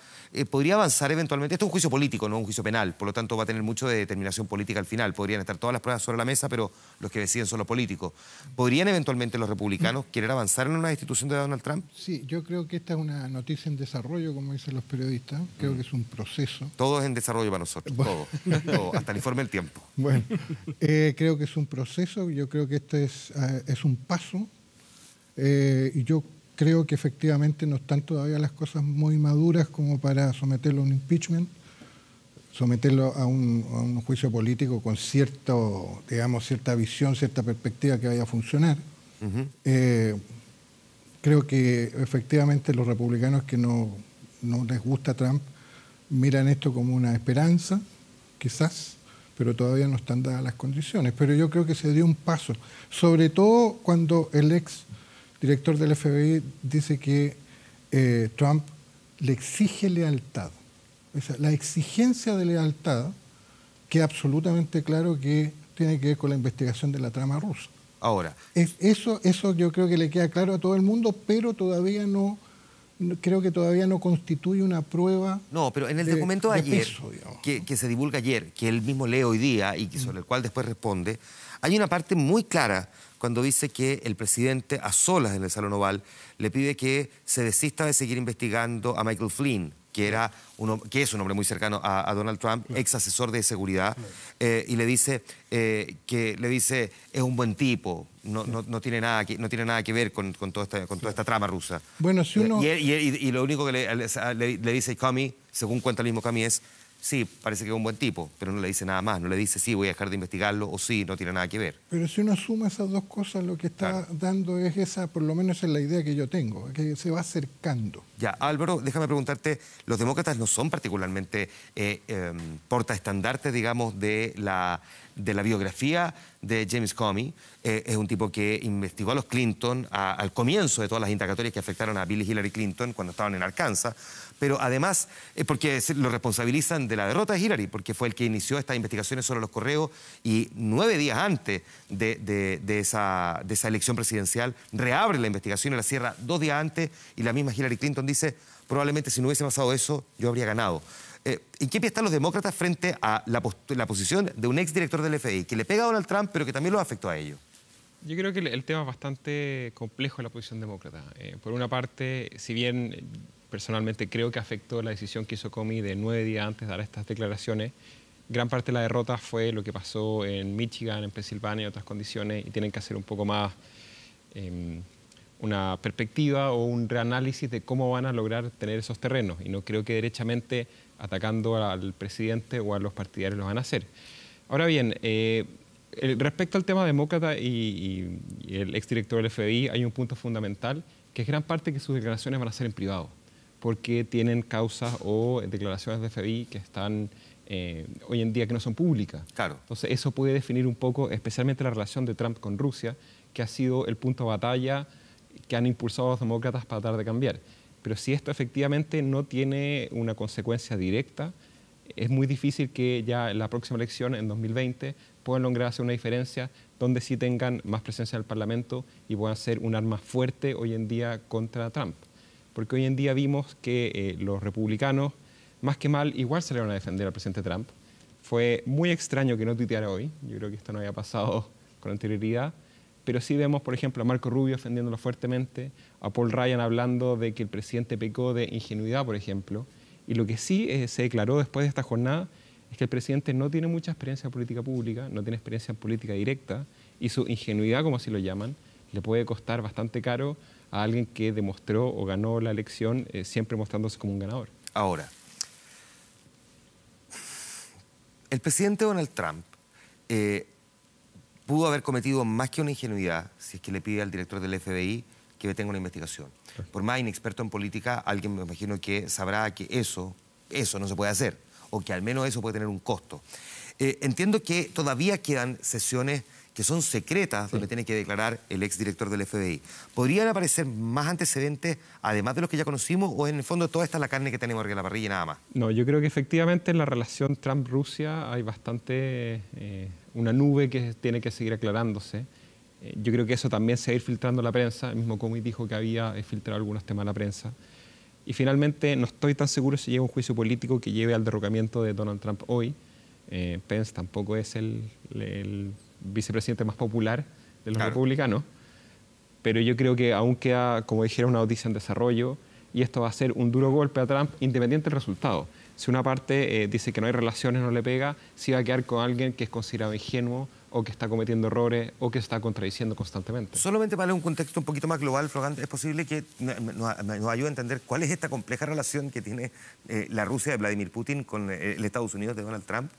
Speaker 1: ¿podría avanzar eventualmente? Esto es un juicio político, no un juicio penal, por lo tanto va a tener mucho de determinación política al final. Podrían estar todas las pruebas sobre la mesa, pero los que deciden son los políticos. ¿Podrían eventualmente los republicanos querer avanzar en una destitución de Donald Trump?
Speaker 6: Sí, yo creo que esta es una noticia en desarrollo, como dicen los periodistas. Creo que es un proceso.
Speaker 1: Todo es en desarrollo para nosotros, todo, hasta el informe del tiempo.
Speaker 6: Bueno, creo que es un proceso, yo creo que este es un paso, y yo creo que efectivamente no están todavía las cosas muy maduras como para someterlo a un impeachment, someterlo a un juicio político con cierta visión, cierta perspectiva que vaya a funcionar. Creo que efectivamente los republicanos que no les gusta Trump miran esto como una esperanza, quizás, pero todavía no están dadas las condiciones. Pero yo creo que se dio un paso, sobre todo cuando el ex director del FBI dice que Trump le exige lealtad. O sea, la exigencia de lealtad queda absolutamente claro que tiene que ver con la investigación de la trama rusa.
Speaker 1: Ahora.
Speaker 6: Eso yo creo que le queda claro a todo el mundo, pero todavía creo que todavía no constituye una prueba.
Speaker 1: No, pero en el documento de ayer, que se divulga ayer, que él mismo lee hoy día y sobre el cual después responde, hay una parte muy clara cuando dice que el presidente, a solas en el Salón Oval, le pide que se desista de seguir investigando a Michael Flynn, que es un hombre muy cercano a Donald Trump, ex asesor de seguridad, y le dice es un buen tipo, no tiene nada que ver con toda esta trama rusa.
Speaker 6: Bueno, si uno...
Speaker 1: y lo único que le dice Comey, según cuenta el mismo Comey, es sí, parece que es un buen tipo, pero no le dice nada más, no le dice sí, voy a dejar de investigarlo, o sí, no tiene nada que ver.
Speaker 6: Pero si uno suma esas dos cosas, lo que está dando es esa, por lo menos es la idea que yo tengo, que se va acercando.
Speaker 1: Ya, Álvaro, déjame preguntarte, los demócratas no son particularmente portaestandartes, digamos, de la biografía de James Comey. Es un tipo que investigó a los Clinton al comienzo de todas las indagatorias que afectaron a Bill y Hillary Clinton cuando estaban en Arkansas, pero además porque lo responsabilizan de la derrota de Hillary, porque fue el que inició estas investigaciones sobre los correos y 9 días antes de esa elección presidencial reabre la investigación y la cierra 2 días antes, y la misma Hillary Clinton dice, probablemente si no hubiese pasado eso, yo habría ganado. ¿En qué pie están los demócratas frente a la posición de un exdirector del FBI que le pega a Donald Trump, pero que también los afectó a ellos?
Speaker 19: Yo creo que el tema es bastante complejo en la posición demócrata. Por una parte, si bien personalmente creo que afectó la decisión que hizo Comey de 9 días antes de dar estas declaraciones, gran parte de la derrota fue lo que pasó en Michigan, en Pensilvania y otras condiciones, y tienen que hacer un poco más una perspectiva o un reanálisis de cómo van a lograr tener esos terrenos, y no creo que derechamente atacando al presidente o a los partidarios lo van a hacer. Ahora bien, respecto al tema demócrata y el exdirector del FBI, hay un punto fundamental, que es gran parte que sus declaraciones van a ser en privado, porque tienen causas o declaraciones del FBI que están hoy en día que no son públicas.
Speaker 1: Claro.
Speaker 19: Entonces eso puede definir un poco, especialmente la relación de Trump con Rusia, que ha sido el punto de batalla que han impulsado a los demócratas para tratar de cambiar. Pero si esto efectivamente no tiene una consecuencia directa, es muy difícil que ya en la próxima elección, en 2020, puedan lograr hacer una diferencia donde sí tengan más presencia en el Parlamento y puedan ser un arma fuerte hoy en día contra Trump. Porque hoy en día vimos que los republicanos, más que mal, igual salieron a defender al presidente Trump. Fue muy extraño que no tuiteara hoy. Yo creo que esto no había pasado con anterioridad. Pero sí vemos, por ejemplo, a Marco Rubio defendiéndolo fuertemente, a Paul Ryan hablando de que el presidente pecó de ingenuidad, por ejemplo. Y lo que sí se declaró después de esta jornada es que el presidente no tiene mucha experiencia en política pública, no tiene experiencia en política directa, y su ingenuidad, como así lo llaman, le puede costar bastante caro a alguien que demostró o ganó la elección siempre mostrándose como un ganador.
Speaker 1: Ahora, el presidente Donald Trump pudo haber cometido más que una ingenuidad si es que le pide al director del FBI que detenga una investigación. Por más inexperto en política, alguien me imagino que sabrá que eso no se puede hacer, o que al menos eso puede tener un costo. Entiendo que todavía quedan sesiones que son secretas, donde tiene que declarar el exdirector del FBI. ¿Podrían aparecer más antecedentes, además de los que ya conocimos, o en el fondo toda esta es la carne que tenemos arriba de la parrilla y nada más?
Speaker 19: No, yo creo que efectivamente en la relación Trump-Rusia hay bastante una nube que tiene que seguir aclarándose. Yo creo que eso también se va a ir filtrando a la prensa. El mismo Comey dijo que había filtrado algunos temas a la prensa. Y finalmente no estoy tan seguro si llega un juicio político que lleve al derrocamiento de Donald Trump hoy. Pence tampoco es el vicepresidente más popular de los republicanos, pero yo creo que aún queda, como dijera, una noticia en desarrollo, y esto va a ser un duro golpe a Trump independiente del resultado. Si una parte dice que no hay relaciones, no le pega, sí va a quedar con alguien que es considerado ingenuo o que está cometiendo errores o que se está contradiciendo constantemente.
Speaker 1: Solamente para darle un contexto un poquito más global, Florent, ¿es posible que nos ayude a entender cuál es esta compleja relación que tiene la Rusia de Vladimir Putin con el Estados Unidos de Donald Trump?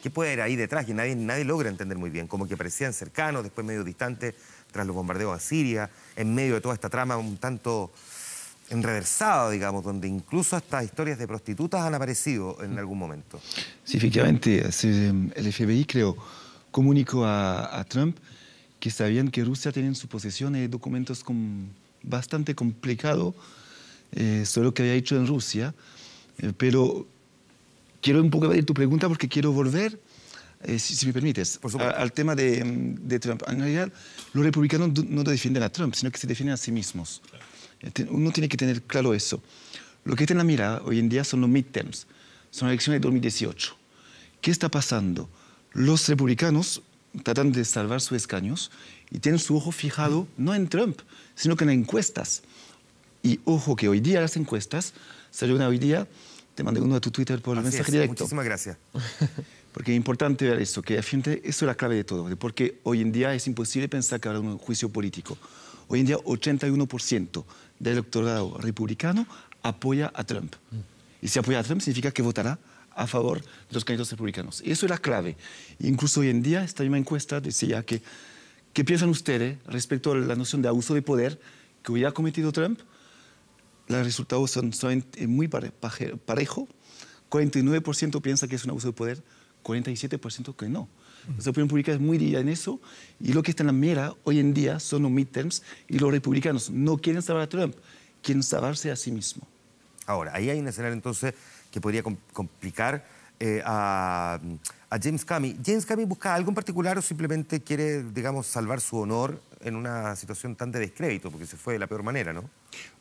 Speaker 1: ¿Qué puede haber ahí detrás? Que nadie logra entender muy bien. Como que parecían cercanos, después medio distantes, tras los bombardeos a Siria, en medio de toda esta trama un tanto enreversada, digamos, donde incluso hasta historias de prostitutas han aparecido en algún momento.
Speaker 15: Sí, efectivamente. El FBI, creo, comunicó a Trump que sabían que Rusia tenía en su posesión documentos bastante complicados sobre lo que había hecho en Rusia, pero quiero un poco ver tu pregunta porque quiero volver, si me permites, al tema de Trump. En realidad, los republicanos no defienden a Trump, sino que se defienden a sí mismos. Uno tiene que tener claro eso. Lo que está en la mira hoy en día son los midterms, son las elecciones de 2018. ¿Qué está pasando? Los republicanos tratan de salvar sus escaños y tienen su ojo fijado no en Trump, sino que en las encuestas. Y ojo que hoy día las encuestas, salió una hoy día, te mandé uno a tu Twitter por el mensaje directo.
Speaker 1: Muchísimas gracias.
Speaker 15: Porque es importante ver esto, que eso es la clave de todo, de porque hoy en día es imposible pensar que habrá un juicio político. Hoy en día 81% del electorado republicano apoya a Trump. Y si apoya a Trump significa que votará a favor de los candidatos republicanos. Y eso es la clave. Incluso hoy en día, esta misma encuesta decía que ¿qué piensan ustedes respecto a la noción de abuso de poder que hubiera cometido Trump? Los resultados son muy parejo. 49% piensa que es un abuso de poder, 47% que no. La opinión pública es muy dividida en eso, y lo que está en la mira hoy en día son los midterms, y los republicanos no quieren salvar a Trump, quieren salvarse a sí mismos.
Speaker 1: Ahora, ahí hay un escenario entonces que podría complicar a James Comey. ¿James Comey busca algo en particular o simplemente quiere, digamos, salvar su honor en una situación tan de descrédito, porque se fue de la peor manera, ¿no?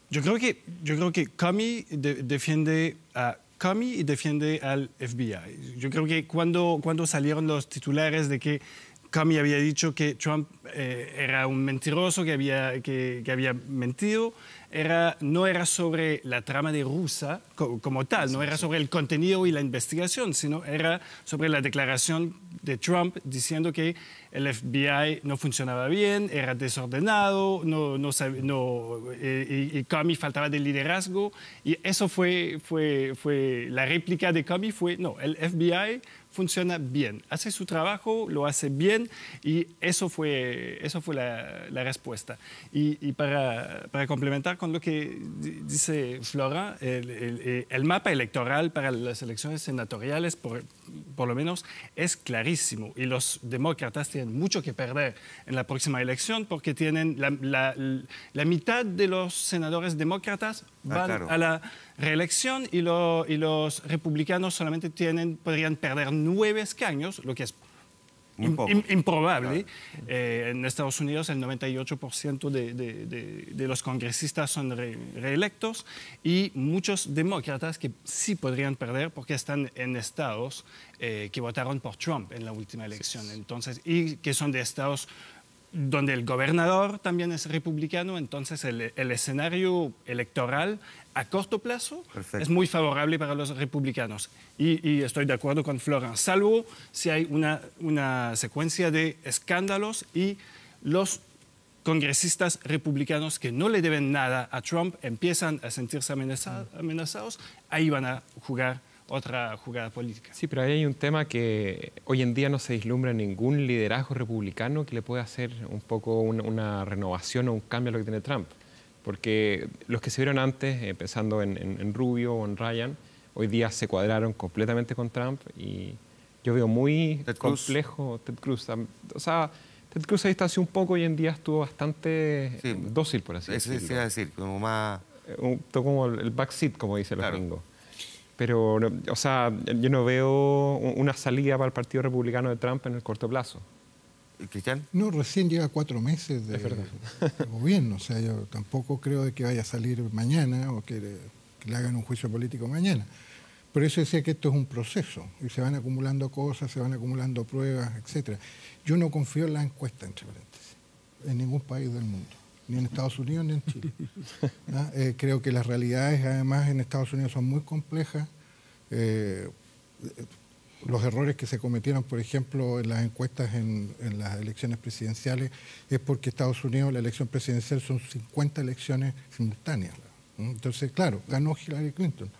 Speaker 2: Yo creo que Comey defiende a Comey y defiende al FBI. Yo creo que cuando salieron los titulares de que Comey había dicho que Trump era un mentiroso, que había mentido, no era sobre la trama de Rusia como tal, no era sobre el contenido y la investigación, sino era sobre la declaración de Trump diciendo que el FBI no funcionaba bien, era desordenado, y Comey faltaba de liderazgo. Y eso fue la réplica de Comey fue, no, el FBI funciona bien, hace su trabajo, lo hace bien, y eso fue la respuesta. Y para complementar con lo que dice Flora, el mapa electoral para las elecciones senatoriales, por lo menos, es clarísimo, y los demócratas tienen mucho que perder en la próxima elección porque tienen la mitad de los senadores demócratas van a la reelección y los republicanos solamente podrían perder 9 escaños, lo que es improbable. En Estados Unidos el 98% de los congresistas son reelectos y muchos demócratas que sí podrían perder porque están en estados que votaron por Trump en la última elección. Entonces, y que son de estados donde el gobernador también es republicano, entonces el escenario electoral a corto plazo es muy favorable para los republicanos. Y estoy de acuerdo con Florence, salvo si hay una secuencia de escándalos y los congresistas republicanos que no le deben nada a Trump empiezan a sentirse amenazados, ahí van a jugar otra jugada política.
Speaker 19: Sí, pero ahí hay un tema que hoy en día no se vislumbra ningún liderazgo republicano que le pueda hacer un poco una renovación o un cambio a lo que tiene Trump. Porque los que se vieron antes, pensando en Rubio o en Ryan, hoy día se cuadraron completamente con Trump y yo veo muy complejo Ted Cruz. O sea, Ted Cruz a distancia un poco hoy en día estuvo bastante dócil, por así decirlo.
Speaker 1: Eso se iba a decir, como más...
Speaker 19: como el backseat, como dicen los gringos. Pero, o sea, yo no veo una salida para el Partido Republicano de Trump en el corto plazo.
Speaker 1: ¿Cristian?
Speaker 6: No, recién lleva 4 meses de gobierno. O sea, yo tampoco creo de que vaya a salir mañana o que le hagan un juicio político mañana. Por eso decía que esto es un proceso y se van acumulando cosas, se van acumulando pruebas, etc. Yo no confío en las encuestas, entre paréntesis, en ningún país del mundo. Ni en Estados Unidos ni en Chile. Creo que las realidades, además, en Estados Unidos son muy complejas. Los errores que se cometieron, por ejemplo, en las encuestas en las elecciones presidenciales, es porque Estados Unidos, la elección presidencial, son 50 elecciones simultáneas. Entonces, claro, ganó Hillary Clinton.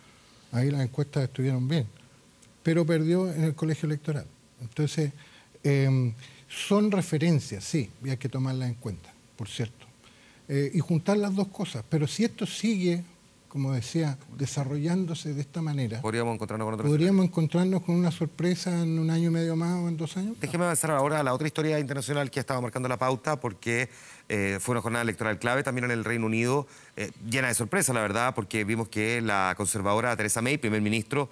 Speaker 6: Ahí las encuestas estuvieron bien. Pero perdió en el colegio electoral. Entonces, son referencias, sí, y hay que tomarlas en cuenta, por cierto. Y juntar las dos cosas. Pero si esto sigue, como decía, desarrollándose de esta manera...
Speaker 1: ¿Podríamos encontrarnos con
Speaker 6: una sorpresa en 1 año y medio más o en 2 años?
Speaker 1: Déjeme avanzar ahora a la otra historia internacional que ha estado marcando la pauta, porque fue una jornada electoral clave también en el Reino Unido, llena de sorpresa, la verdad, porque vimos que la conservadora Theresa May, primer ministro,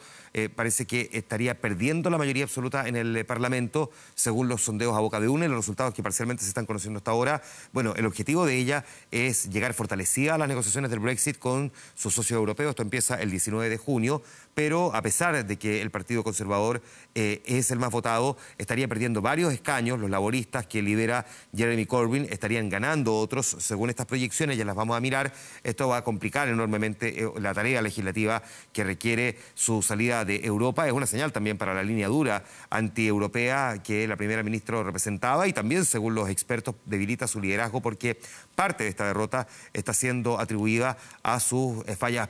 Speaker 1: parece que estaría perdiendo la mayoría absoluta en el Parlamento, según los sondeos a boca de urna y los resultados que parcialmente se están conociendo hasta ahora. Bueno, el objetivo de ella es llegar fortalecida a las negociaciones del Brexit con sus socios europeos. Esto empieza el 19 de junio, pero a pesar de que el Partido Conservador es el más votado, estaría perdiendo varios escaños. Los laboristas que lidera Jeremy Corbyn estarían ganando otros, según estas proyecciones, ya las vamos a mirar. Esto va a complicar enormemente la tarea legislativa que requiere su salida de Europa. Es una señal también para la línea dura antieuropea que la primera ministra representaba y también, según los expertos, debilita su liderazgo porque parte de esta derrota está siendo atribuida a sus fallas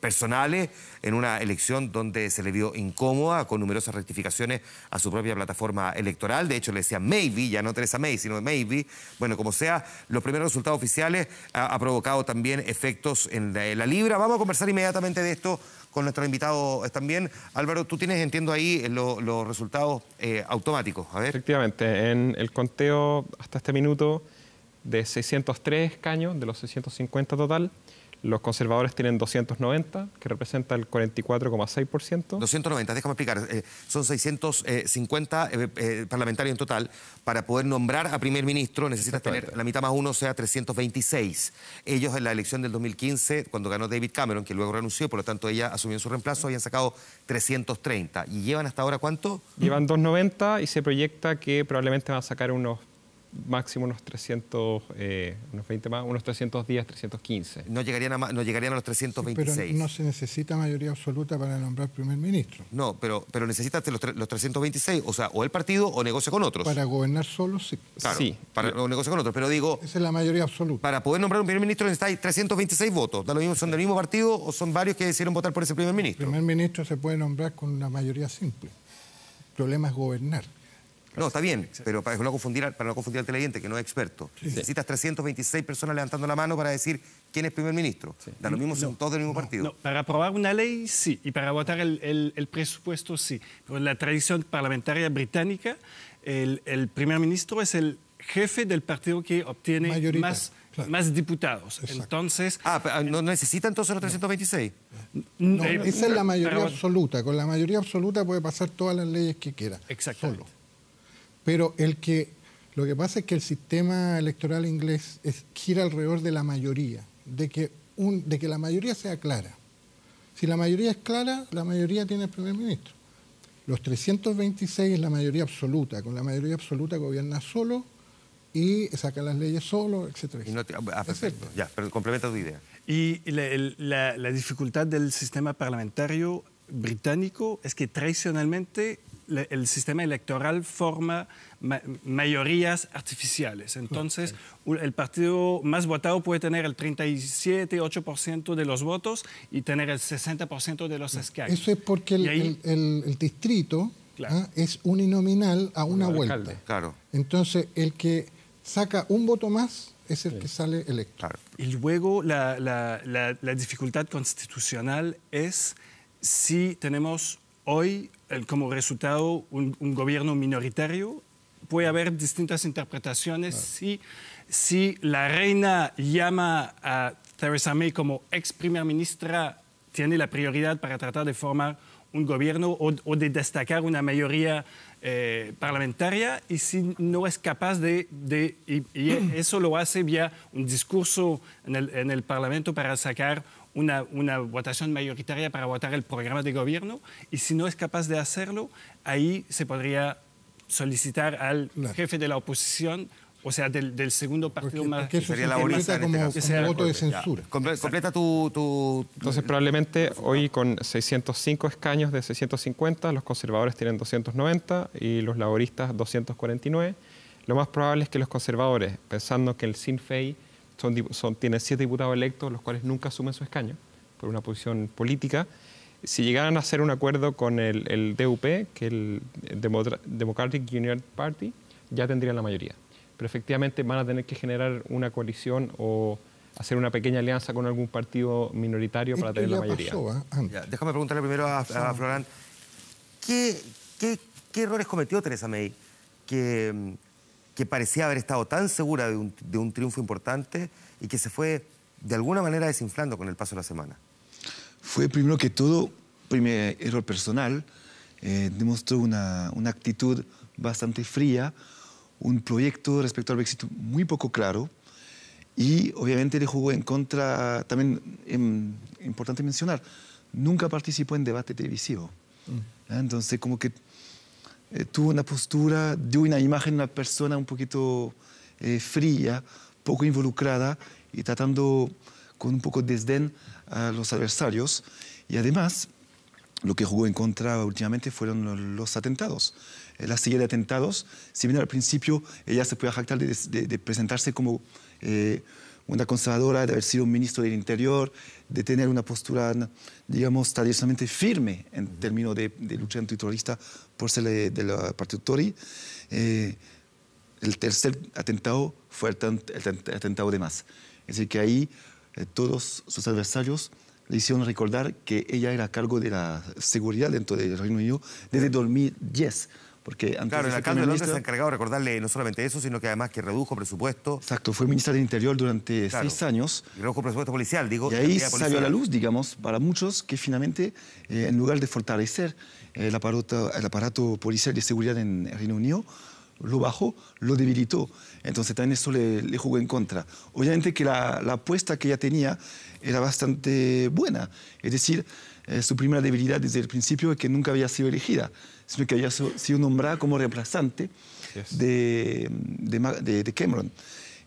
Speaker 1: personales en una elección donde se le vio incómoda, con numerosas rectificaciones a su propia plataforma electoral. De hecho, le decían maybe, ya no Theresa May, sino maybe. Bueno, como sea, los primeros resultados oficiales ha provocado también efectos en la libra. Vamos a conversar inmediatamente de esto con nuestro invitado también. Álvaro, tú tienes, entiendo, ahí los resultados automáticos. A ver.
Speaker 19: Efectivamente, en el conteo hasta este minuto de 603 escaños, de los 650 total, Los conservadores tienen 290, que representa el 44,6%.
Speaker 1: 290, déjame explicar. Son 650 parlamentarios en total. Para poder nombrar a primer ministro necesitas tener la mitad más uno, o sea, 326. Ellos en la elección del 2015, cuando ganó David Cameron, que luego renunció, por lo tanto ella asumió en su reemplazo, habían sacado 330. ¿Y llevan hasta ahora cuánto?
Speaker 19: Llevan 290 y se proyecta que probablemente van a sacar máximo unos 300, unos 20 más, unos 310, 315.
Speaker 1: No llegarían a los 326.
Speaker 6: Pero no se necesita mayoría absoluta para nombrar primer ministro.
Speaker 1: No, pero necesitas los 326, o sea, o el partido o negocia con otros.
Speaker 6: Para gobernar solo, sí.
Speaker 1: Claro, sí. O negocia con otros, pero digo...
Speaker 6: Esa es la mayoría absoluta.
Speaker 1: Para poder nombrar un primer ministro necesitáis 326 votos. Da lo mismo, ¿son del mismo partido o son varios que decidieron votar por ese primer ministro?
Speaker 6: El primer ministro se puede nombrar con una mayoría simple. El problema es gobernar.
Speaker 1: No, está bien, pero para no confundir al televidente, que no es experto.
Speaker 6: Sí.
Speaker 1: Necesitas 326 personas levantando la mano para decir quién es primer ministro. Sí. Da lo mismo, son todos del mismo partido.
Speaker 2: No, para aprobar una ley, sí. Y para votar el presupuesto, sí. Pero en la tradición parlamentaria británica, el primer ministro es el jefe del partido que obtiene más diputados. Exacto. Entonces...
Speaker 1: ¿no necesita entonces los 326?
Speaker 6: No, esa es la mayoría absoluta. Con la mayoría absoluta puede pasar todas las leyes que quiera.
Speaker 2: Exactamente.
Speaker 6: Solo. Pero lo que pasa es que el sistema electoral inglés gira alrededor de la mayoría, de que la mayoría sea clara. Si la mayoría es clara, la mayoría tiene el primer ministro. Los 326 es la mayoría absoluta. Con la mayoría absoluta gobierna solo y saca las leyes solo, etcétera.
Speaker 1: Perfecto. Ya, pero complementa tu idea.
Speaker 2: Y la dificultad del sistema parlamentario británico es que tradicionalmente el sistema electoral forma mayorías artificiales. Entonces, el partido más votado puede tener el 37-8% de los votos y tener el 60% de los escaños.
Speaker 6: Eso es porque el distrito es uninominal a una vuelta.
Speaker 1: Claro.
Speaker 6: Entonces, el que saca un voto más es el que sale electo.
Speaker 1: Claro.
Speaker 2: Y luego la dificultad constitucional es si tenemos hoy como resultado un gobierno minoritario. Puede haber distintas interpretaciones. Si la reina llama a Theresa May como ex primera ministra, tiene la prioridad para tratar de formar un gobierno o de destacar una mayoría parlamentaria, y si no es capaz y eso lo hace vía un discurso en el Parlamento para sacar una votación mayoritaria para votar el programa de gobierno, y si no es capaz de hacerlo, ahí se podría solicitar al jefe de la oposición, o sea, del segundo partido más...
Speaker 6: Porque sería laborista como voto de censura.
Speaker 1: Completa tu...
Speaker 19: Entonces, probablemente hoy con 605 escaños de 650, los conservadores tienen 290 y los laboristas 249. Lo más probable es que los conservadores, pensando que el Sinn Féin tiene 7 diputados electos, los cuales nunca asumen su escaño por una posición política, si llegaran a hacer un acuerdo con el DUP, que es el Democratic Unity Party, ya tendrían la mayoría. Pero efectivamente van a tener que generar una coalición o hacer una pequeña alianza con algún partido minoritario para tener la mayoría.
Speaker 1: Déjame preguntarle primero a Florán, ¿qué errores cometió Theresa May que parecía haber estado tan segura de un triunfo importante y que se fue de alguna manera desinflando con el paso de la semana?
Speaker 15: Fue primero que todo, primer error personal, demostró una actitud bastante fría, un proyecto respecto al Brexit muy poco claro, y obviamente le jugó en contra, también importante mencionar, nunca participó en debate televisivo. Entonces como que tuvo una postura, dio una imagen de una persona un poquito fría, poco involucrada y tratando con un poco de desdén a los adversarios. Y además, lo que jugó en contra últimamente fueron los atentados. La serie de atentados, si bien al principio ella se podía jactar de presentarse como una conservadora, de haber sido un ministro del Interior, de tener una postura, digamos, tradicionalmente firme en términos de lucha antiterrorista por ser del partido Tory, el tercer atentado fue el atentado de más. Es decir, que ahí todos sus adversarios le hicieron recordar que ella era a cargo de la seguridad dentro del Reino Unido desde 2010, Porque antes
Speaker 1: claro, el alcalde de Londres se ha encargado de recordarle no solamente eso, sino que además que redujo presupuesto.
Speaker 15: Exacto, fue ministra del Interior durante 6 años.
Speaker 1: Y redujo presupuesto policial, digo.
Speaker 15: Y ahí salió a la luz, digamos, para muchos, que finalmente, en lugar de fortalecer el aparato policial de seguridad en el Reino Unido, lo bajó, lo debilitó. Entonces también eso le jugó en contra. Obviamente que la apuesta que ella tenía era bastante buena. Es decir, su primera debilidad desde el principio es que nunca había sido elegida, sino que había sido nombrada como reemplazante de Cameron.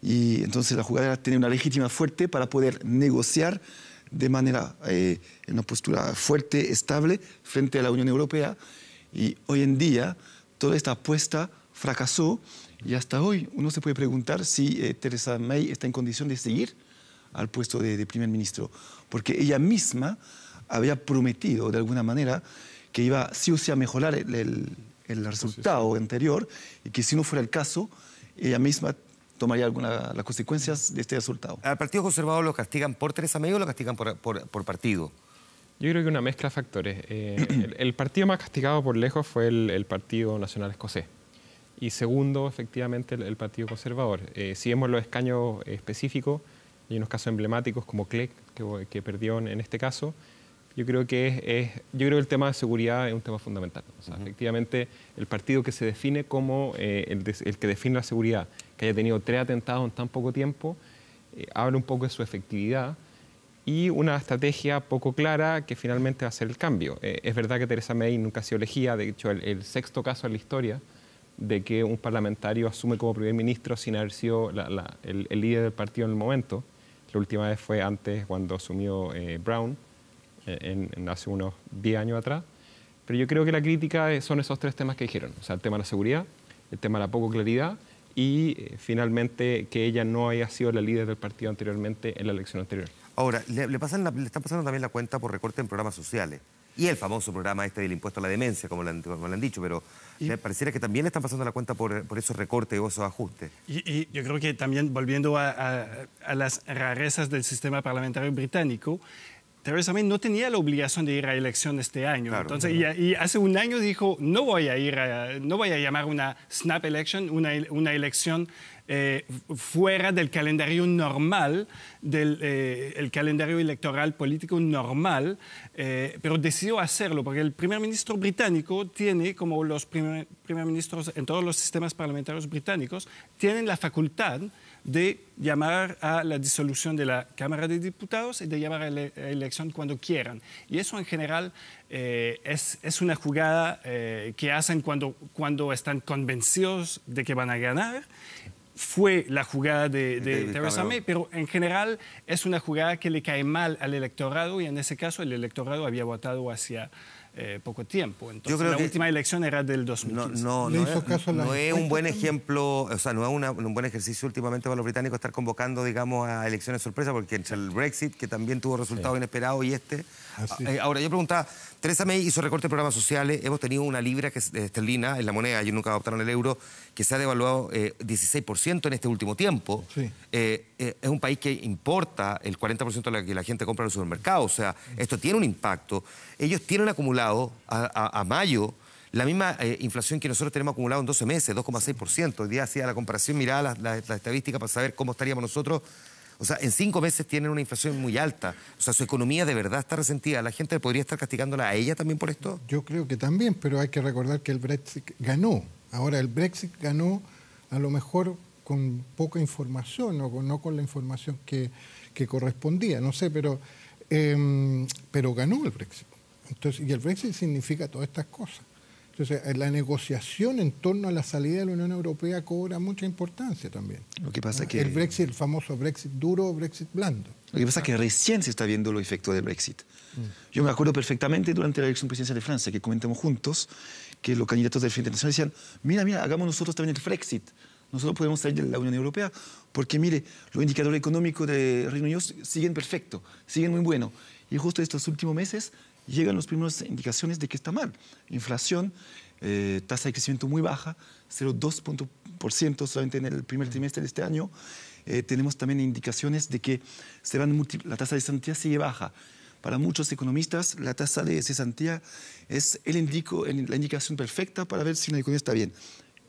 Speaker 15: Y entonces la jugada era tener una legitimidad fuerte para poder negociar de manera, en una postura fuerte, estable, frente a la Unión Europea. Y hoy en día toda esta apuesta fracasó y hasta hoy uno se puede preguntar si Theresa May está en condición de seguir al puesto de primer ministro, porque ella misma había prometido de alguna manera que iba sí o sí a mejorar el resultado anterior y que si no fuera el caso, ella misma tomaría las consecuencias de este resultado.
Speaker 1: ¿Al Partido Conservador lo castigan por Theresa May o lo castigan por partido?
Speaker 19: Yo creo que una mezcla de factores. El partido más castigado por lejos fue el Partido Nacional Escocés. Y segundo, efectivamente, el Partido Conservador. Si vemos los escaños específicos, hay unos casos emblemáticos como Clegg, que perdió en este caso. Yo creo que el tema de seguridad es un tema fundamental. O sea, efectivamente, el partido que se define como el que define la seguridad, que haya tenido 3 atentados en tan poco tiempo, habla un poco de su efectividad y una estrategia poco clara que finalmente va a ser el cambio. Es verdad que Theresa May nunca ha sido elegida, de hecho, el 6º caso en la historia de que un parlamentario asume como primer ministro sin haber sido el líder del partido en el momento. La última vez fue antes, cuando asumió Brown, hace unos 10 años atrás. Pero yo creo que la crítica son esos 3 temas que dijeron. O sea, el tema de la seguridad, el tema de la poco claridad y finalmente que ella no haya sido la líder del partido anteriormente en la elección anterior.
Speaker 1: Ahora, le están pasando también la cuenta por recorte en programas sociales. Y el famoso programa del impuesto a la demencia, como le han dicho, pero pareciera que también le están pasando la cuenta por esos recortes o esos ajustes.
Speaker 2: Y yo creo que también, volviendo a las rarezas del sistema parlamentario británico, Theresa May no tenía la obligación de ir a elección este año. Claro, entonces, y hace un año dijo, no voy a llamar una snap election, una elección fuera del calendario normal, el calendario electoral político normal, pero decidió hacerlo porque el primer ministro británico tiene, como los primer ministros en todos los sistemas parlamentarios británicos, tienen la facultad de llamar a la disolución de la Cámara de Diputados y de llamar a la elección cuando quieran. Y eso en general es una jugada que hacen cuando están convencidos de que van a ganar. Fue la jugada de Theresa May, pero en general es una jugada que le cae mal al electorado y en ese caso el electorado había votado hacia poco tiempo. Entonces la última elección era del 2015.
Speaker 1: No es un buen ejemplo, o sea, no es un buen ejercicio últimamente para los británicos estar convocando, digamos, a elecciones sorpresa, porque entre el Brexit, que también tuvo resultados inesperados, y ahora, yo preguntaba, Theresa May hizo recorte de programas sociales, hemos tenido una libra que es esterlina en la moneda, ellos nunca adoptaron el euro, que se ha devaluado 16% en este último tiempo. Sí. Es un país que importa el 40% de lo que la gente compra en el supermercado, o sea, esto tiene un impacto. Ellos tienen acumulado a mayo la misma inflación que nosotros tenemos acumulado en 12 meses, 2,6%. Hoy día hacía la comparación, miraba la estadística para saber cómo estaríamos nosotros. O sea, en 5 meses tienen una inflación muy alta. O sea, su economía de verdad está resentida. ¿La gente podría estar castigándola a ella también por esto?
Speaker 6: Yo creo que también, pero hay que recordar que el Brexit ganó. Ahora, el Brexit ganó a lo mejor con poca información o no con la información que correspondía, no sé, pero ganó el Brexit. Entonces, y el Brexit significa todas estas cosas. Entonces, la negociación en torno a la salida de la Unión Europea cobra mucha importancia también.
Speaker 15: Lo que pasa que
Speaker 6: el Brexit, el famoso Brexit duro, Brexit blando.
Speaker 15: Lo que pasa es que recién se está viendo los efectos del Brexit. Yo me acuerdo perfectamente durante la elección presidencial de Francia, que comentamos juntos, que los candidatos del Frente Nacional decían, mira, hagamos nosotros también el Brexit. Nosotros podemos salir de la Unión Europea porque, mire, los indicadores económicos del Reino Unido siguen perfectos, siguen muy buenos. Y justo estos últimos meses llegan las primeras indicaciones de que está mal. Inflación, tasa de crecimiento muy baja, 0,2% solamente en el primer trimestre de este año. Tenemos también indicaciones de que la tasa de sanidad sigue baja. para muchos economistas la tasa de cesantía es la indicación perfecta para ver si la economía está bien.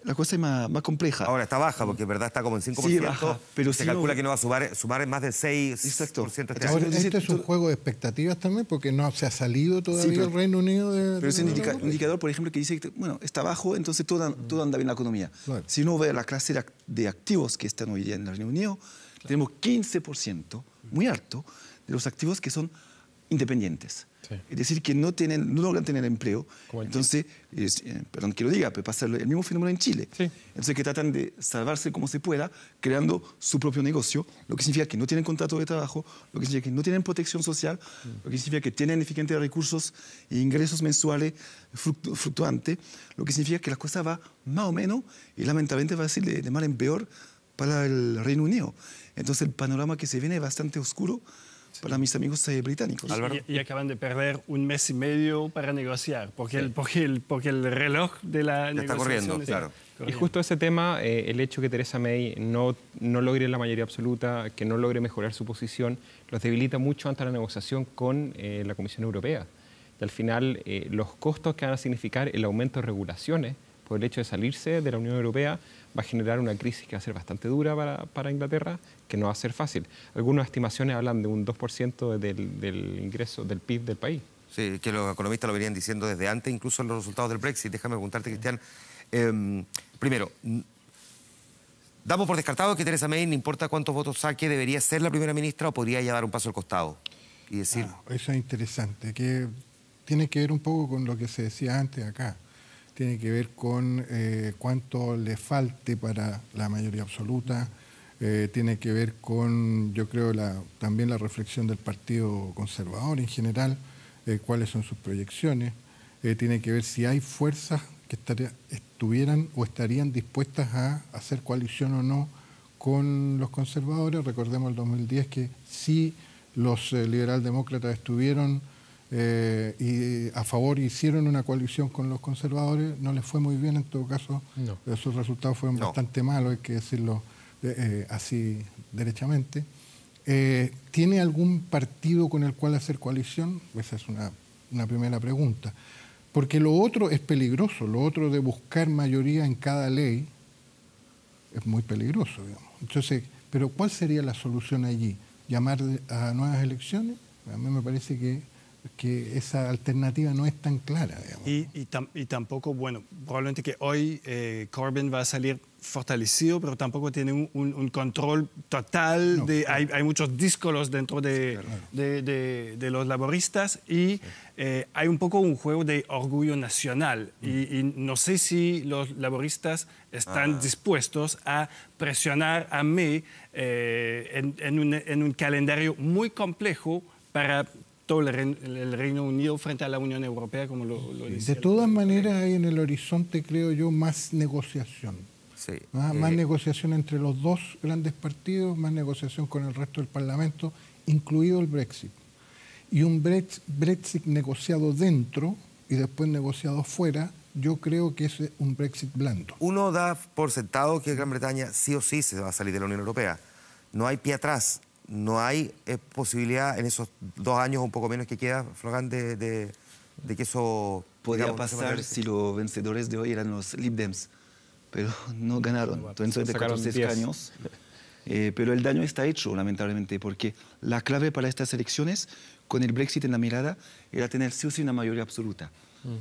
Speaker 15: La cosa es más compleja.
Speaker 1: Ahora está baja, porque en verdad está como en 5%.
Speaker 15: Sí, baja, pero
Speaker 1: se calcula que no va a sumar más del 6% este año.
Speaker 6: Ahora, este es un juego de expectativas también, porque no se ha salido todavía el Reino Unido de...
Speaker 15: Pero es un indicador, por ejemplo, que dice que está bajo, entonces todo anda bien en la economía. Claro. Si uno ve la clase de activos que están hoy día en el Reino Unido, tenemos 15%, muy alto, de los activos que son independientes. Sí. Es decir, que no logran tener empleo. Entonces, perdón que lo diga, pero pasa el mismo fenómeno en Chile. Sí. Entonces, que tratan de salvarse como se pueda, creando su propio negocio, lo que significa que no tienen contrato de trabajo, lo que significa que no tienen protección social, lo que significa que tienen eficientes recursos e ingresos mensuales fluctuantes, lo que significa que la cosa va más o menos, y lamentablemente va a ser de mal en peor para el Reino Unido. Entonces, el panorama que se viene es bastante oscuro para mis amigos británicos.
Speaker 2: Y acaban de perder 1 mes y medio para negociar, porque el reloj de la negociación
Speaker 1: está corriendo, claro.
Speaker 19: Y justo ese tema, el hecho que Theresa May no logre la mayoría absoluta, que no logre mejorar su posición, los debilita mucho ante la negociación con la Comisión Europea. Y al final, los costos que van a significar el aumento de regulaciones por el hecho de salirse de la Unión Europea va a generar una crisis que va a ser bastante dura para Inglaterra, que no va a ser fácil. Algunas estimaciones hablan de un 2% del ingreso del PIB del país.
Speaker 1: Sí, que los economistas lo venían diciendo desde antes, incluso en los resultados del Brexit. Déjame preguntarte, Cristian. Primero, ¿damos por descartado que Theresa May, no importa cuántos votos saque, debería ser la primera ministra o podría ya dar un paso al costado? Y decir...
Speaker 6: eso es interesante, que tiene que ver un poco con lo que se decía antes acá. Tiene que ver con cuánto le falte para la mayoría absoluta, tiene que ver con, yo creo, también la reflexión del Partido Conservador en general, cuáles son sus proyecciones, tiene que ver si hay fuerzas que estuvieran o estarían dispuestas a hacer coalición o no con los conservadores. Recordemos el 2010 que sí los liberaldemócratas estuvieron y a favor hicieron una coalición con los conservadores, no les fue muy bien en todo caso, sus resultados fueron bastante malos, hay que decirlo así derechamente. ¿Tiene algún partido con el cual hacer coalición? Esa es una primera pregunta. Porque lo otro es peligroso, lo otro de buscar mayoría en cada ley es muy peligroso, digamos. Entonces, ¿pero cuál sería la solución allí? ¿Llamar a nuevas elecciones? A mí me parece que esa alternativa no es tan clara, digamos.
Speaker 2: Y tampoco, bueno, probablemente que hoy Corbyn va a salir fortalecido, pero tampoco tiene un control total. Hay muchos díscolos dentro de los laboristas y hay un poco un juego de orgullo nacional. Y no sé si los laboristas están dispuestos a presionar a May en un calendario muy complejo para todo el Reino Unido frente a la Unión Europea, como lo decía.
Speaker 6: De todas maneras, hay en el horizonte, creo yo, más negociación.
Speaker 1: Sí.
Speaker 6: Más negociación entre los dos grandes partidos, más negociación con el resto del Parlamento, incluido el Brexit. Y un Brexit negociado dentro y después negociado fuera, yo creo que es un Brexit blando.
Speaker 1: Uno da por sentado que Gran Bretaña sí o sí se va a salir de la Unión Europea. No hay pie atrás. No hay posibilidad en esos 2 años o un poco menos que queda, Florán, de que eso...
Speaker 15: Podría pasar si los vencedores de hoy eran los Lib Dems, pero no ganaron. Entonces, de 14 escaños. Pero el daño está hecho, lamentablemente, porque la clave para estas elecciones, con el Brexit en la mirada, era tener sí o sí una mayoría absoluta.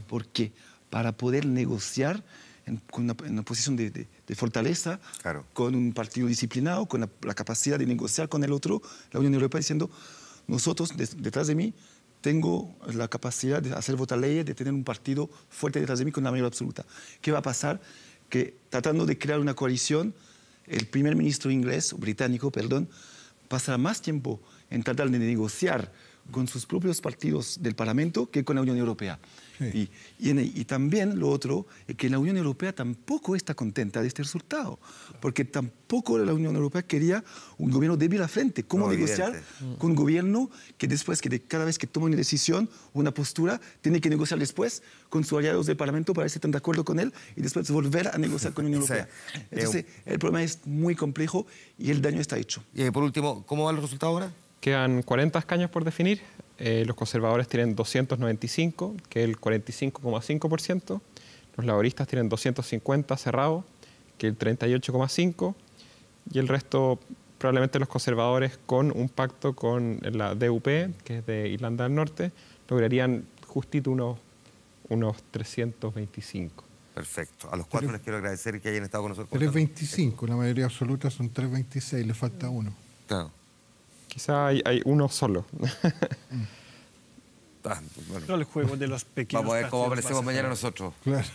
Speaker 15: Porque para poder negociar en una posición de fortaleza,
Speaker 1: claro,
Speaker 15: con un partido disciplinado, con la capacidad de negociar con el otro, la Unión Europea diciendo, nosotros, detrás de mí, tengo la capacidad de hacer votar leyes, de tener un partido fuerte detrás de mí con la mayoría absoluta. ¿Qué va a pasar? Que tratando de crear una coalición, el primer ministro inglés, o británico, perdón, pasará más tiempo en tratar de negociar con sus propios partidos del Parlamento que con la Unión Europea. Sí. Y también lo otro es que la Unión Europea tampoco está contenta de este resultado, porque tampoco la Unión Europea quería un gobierno débil a frente. ¿Cómo negociar con un gobierno que después, cada vez que toma una decisión o una postura, tiene que negociar después con sus aliados del Parlamento para ver si están de acuerdo con él y después volver a negociar con la Unión Europea? Entonces, el problema es muy complejo y el daño está hecho.
Speaker 1: Y por último, ¿cómo va el resultado ahora?
Speaker 19: Quedan 40 escaños por definir. los conservadores tienen 295, que es el 45,5%. Los laboristas tienen 250 cerrado, que es el 38,5%. Y el resto, probablemente los conservadores con un pacto con la DUP, que es de Irlanda del Norte, lograrían justito unos 325.
Speaker 1: Perfecto. A los cuatro les quiero agradecer que hayan estado con nosotros.
Speaker 6: 325, la mayoría absoluta son 326, le falta uno.
Speaker 1: Claro.
Speaker 19: Quizá hay uno solo.
Speaker 1: Bueno.
Speaker 2: El juego de los pequeños.
Speaker 1: Vamos a ver cómo aparecemos mañana nosotros.
Speaker 6: Claro.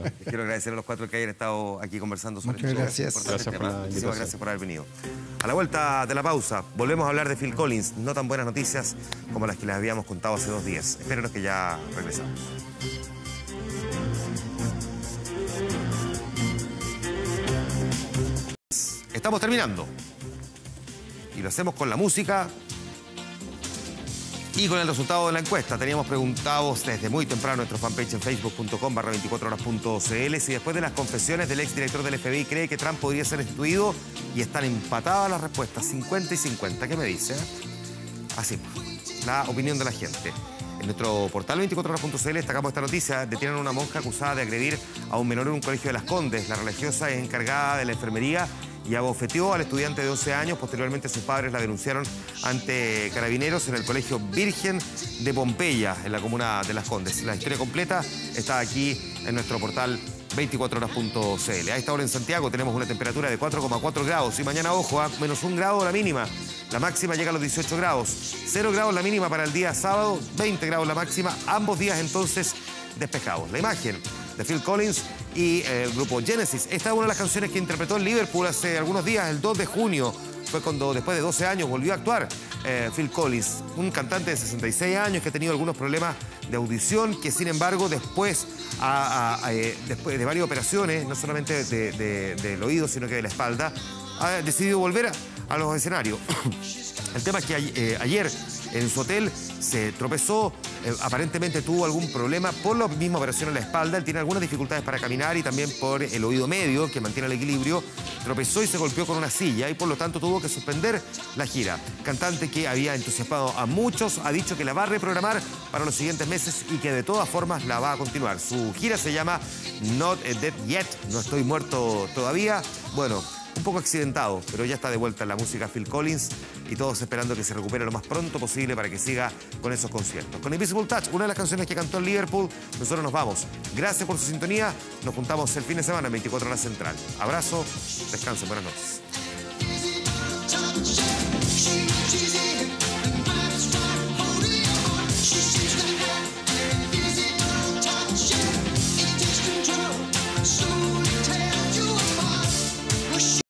Speaker 1: Les quiero agradecer a los cuatro que hayan estado aquí conversando sobre
Speaker 6: Muchas gracias.
Speaker 1: Muchísimas gracias por haber venido. A la vuelta de la pausa, volvemos a hablar de Phil Collins. No tan buenas noticias como las que les habíamos contado hace 2 días. Espérenos que ya regresamos. Estamos terminando. Y lo hacemos con la música y con el resultado de la encuesta. Teníamos preguntados desde muy temprano en nuestro fanpage en facebook.com/24horas.cl si después de las confesiones del exdirector del FBI cree que Trump podría ser destituido, y están empatadas las respuestas, 50 y 50. ¿Qué me dice? Así, la opinión de la gente. En nuestro portal 24horas.cl destacamos esta noticia. Detienen a una monja acusada de agredir a un menor en un colegio de Las Condes. La religiosa es encargada de la enfermería y abofeteó al estudiante de 11 años. Posteriormente sus padres la denunciaron ante carabineros en el Colegio Virgen de Pompeya, en la comuna de Las Condes. La historia completa está aquí en nuestro portal 24horas.cl. A esta hora en Santiago tenemos una temperatura de 4,4 grados y mañana, ojo, a -1 grado la mínima. La máxima llega a los 18 grados. 0 grados la mínima para el día sábado, 20 grados la máxima. Ambos días entonces despejados. La imagen de Phil Collins y el grupo Genesis. Esta es una de las canciones que interpretó en Liverpool hace algunos días, el 2 de junio. Fue cuando, después de 12 años, volvió a actuar Phil Collins, un cantante de 66 años que ha tenido algunos problemas de audición, que sin embargo después de varias operaciones, no solamente del oído, sino que de la espalda, ha decidido volver a los escenarios. El tema es que ayer en su hotel se tropezó, aparentemente tuvo algún problema por la misma operación en la espalda. Él tiene algunas dificultades para caminar y también por el oído medio, que mantiene el equilibrio. Tropezó y se golpeó con una silla y por lo tanto tuvo que suspender la gira. Cantante que había entusiasmado a muchos, ha dicho que la va a reprogramar para los siguientes meses y que de todas formas la va a continuar. Su gira se llama Not Dead Yet, no estoy muerto todavía. Bueno, un poco accidentado, pero ya está de vuelta en la música Phil Collins y todos esperando que se recupere lo más pronto posible para que siga con esos conciertos. Con Invisible Touch, una de las canciones que cantó en Liverpool, nosotros nos vamos. Gracias por su sintonía. Nos juntamos el fin de semana en 24 Horas Central. Abrazo, descansen, buenas noches.